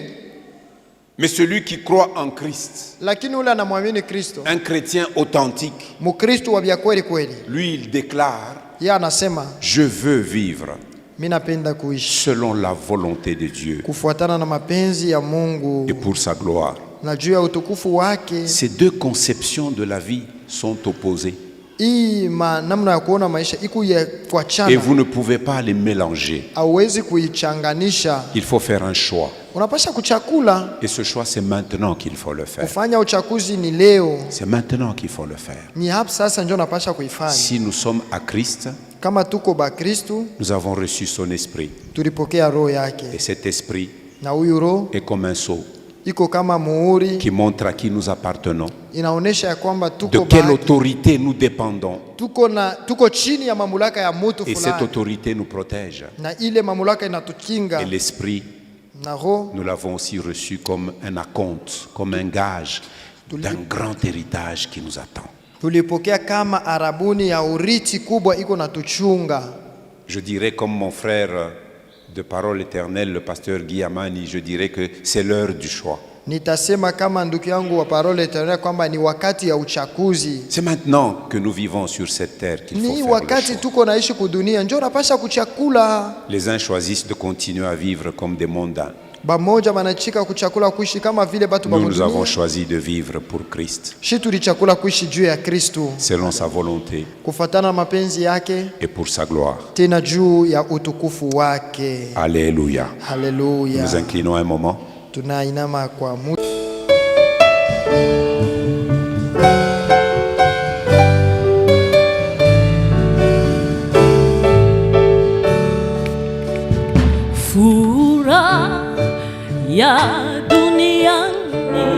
Mais celui qui croit en Christ, lakini ule anamwamini Kristo, un chrétien authentique, Mukristo wa vya kweli kweli, lui il déclare, yeye anasema je veux vivre mimi napenda kuishi selon la volonté de Dieu kufuatana na mapenzi ya Mungu et pour sa gloire. na juu ya utukufu wake. Ces deux conceptions de la vie sont opposées Hii namna ya kuona maisha iko ya et kuachana, vous ne pouvez pas les mélanger. hauwezi kuichanganisha. Il faut faire un choix Unapasha kuchakula, et ce choix c'est maintenant qu'il faut le faire. kufanya uchakuzi ni leo, C'est maintenant qu'il faut le faire. ni hapa sasa ndio unapasha kuifanya. Si nous sommes à Christ, Kama tuko ba Kristu, nous avons reçu son esprit tulipokea roho yake, et cet esprit na huyu roho est comme un sceau iko kama muhuri, qui montre à qui nous appartenons, inaonesha ya kwamba de tuko quelle baki, autorité nous dépendons. tuko chini ya mamlaka ya mtu Et cette fulani, autorité nous protège. na ile mamlaka inatukinga. Et l'esprit, Na roho nous l'avons aussi reçu comme un acompte, comme un gage d'un grand héritage qui nous attend. tulipokea kama arabuni ya urithi kubwa iko na tuchunga. Je dirais comme mon frère de Parole Éternelle, le pasteur Guy Amani, je dirais que c'est l'heure du choix. Nitasema kama ndugu yangu wa Parole Eternelle kwamba ni wakati ya uchakuzi. C'est maintenant que nous vivons sur cette terre qu'il faut Ni faire wakati le choix. tuko naishi kudunia njo napasha kuchakula. Les uns choisissent de continuer à vivre comme des mondains. Bamoja banachika kuchakula kuishi kama vile batu Nous, nous avons bamudunia. choisi de vivre pour Christ, Shi tulichakula kuishi juu ya Kristo, selon sa volonté kufatana na mapenzi yake, et pour sa gloire. tena juu ya utukufu wake. Alléluia. Haleluya. Nous inclinons un moment. Tunainama kwa muda. Furaha ya duniani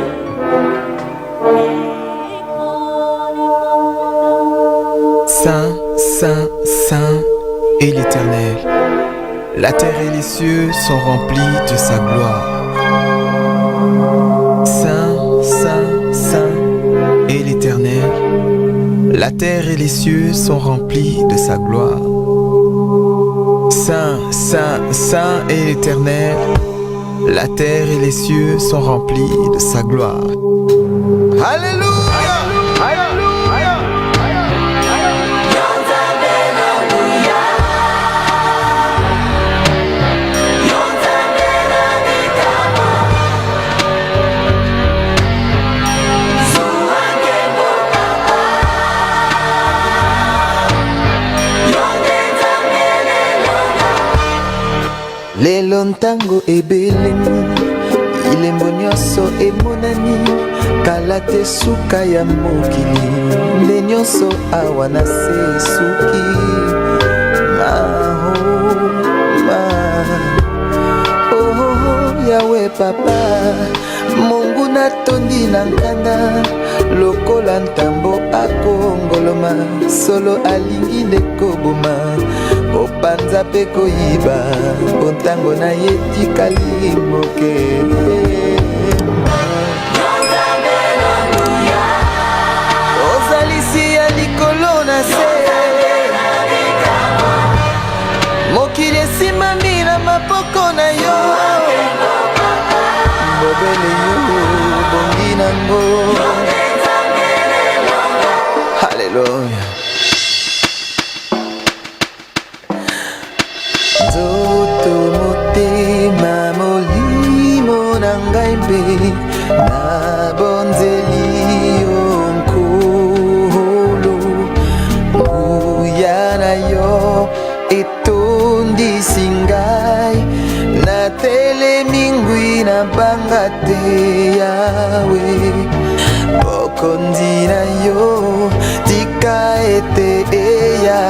Saint, Saint, Saint est l'Éternel. La terre et les cieux sont remplis de sa gloire. Saint, Saint, Saint est l'Éternel. La terre et les cieux sont remplis de sa gloire. Saint, Saint, Saint est l'Éternel. La terre et les cieux sont remplis de sa gloire. Alléluia! Lelo ntango ebelemu ilembo nyonso emonani kala te suka ya mokili nde nyonso awa na se suki mahoma oh yawe papa Mungu natondi na nkanda lokola ntambo akongoloma solo alingi nde koboma opanza pe koyiba ontango na ye tikali moke ozalisi ya likolo na se mokili esimami na maboko na yo mobele yo bongi nango haleluya nzoto motema molimo na ngai mpe na bonzeli yo nkolo nguya na yo etondisi ngai natelemi ngwi na banga te yawe bokonzi na yo tika ete eya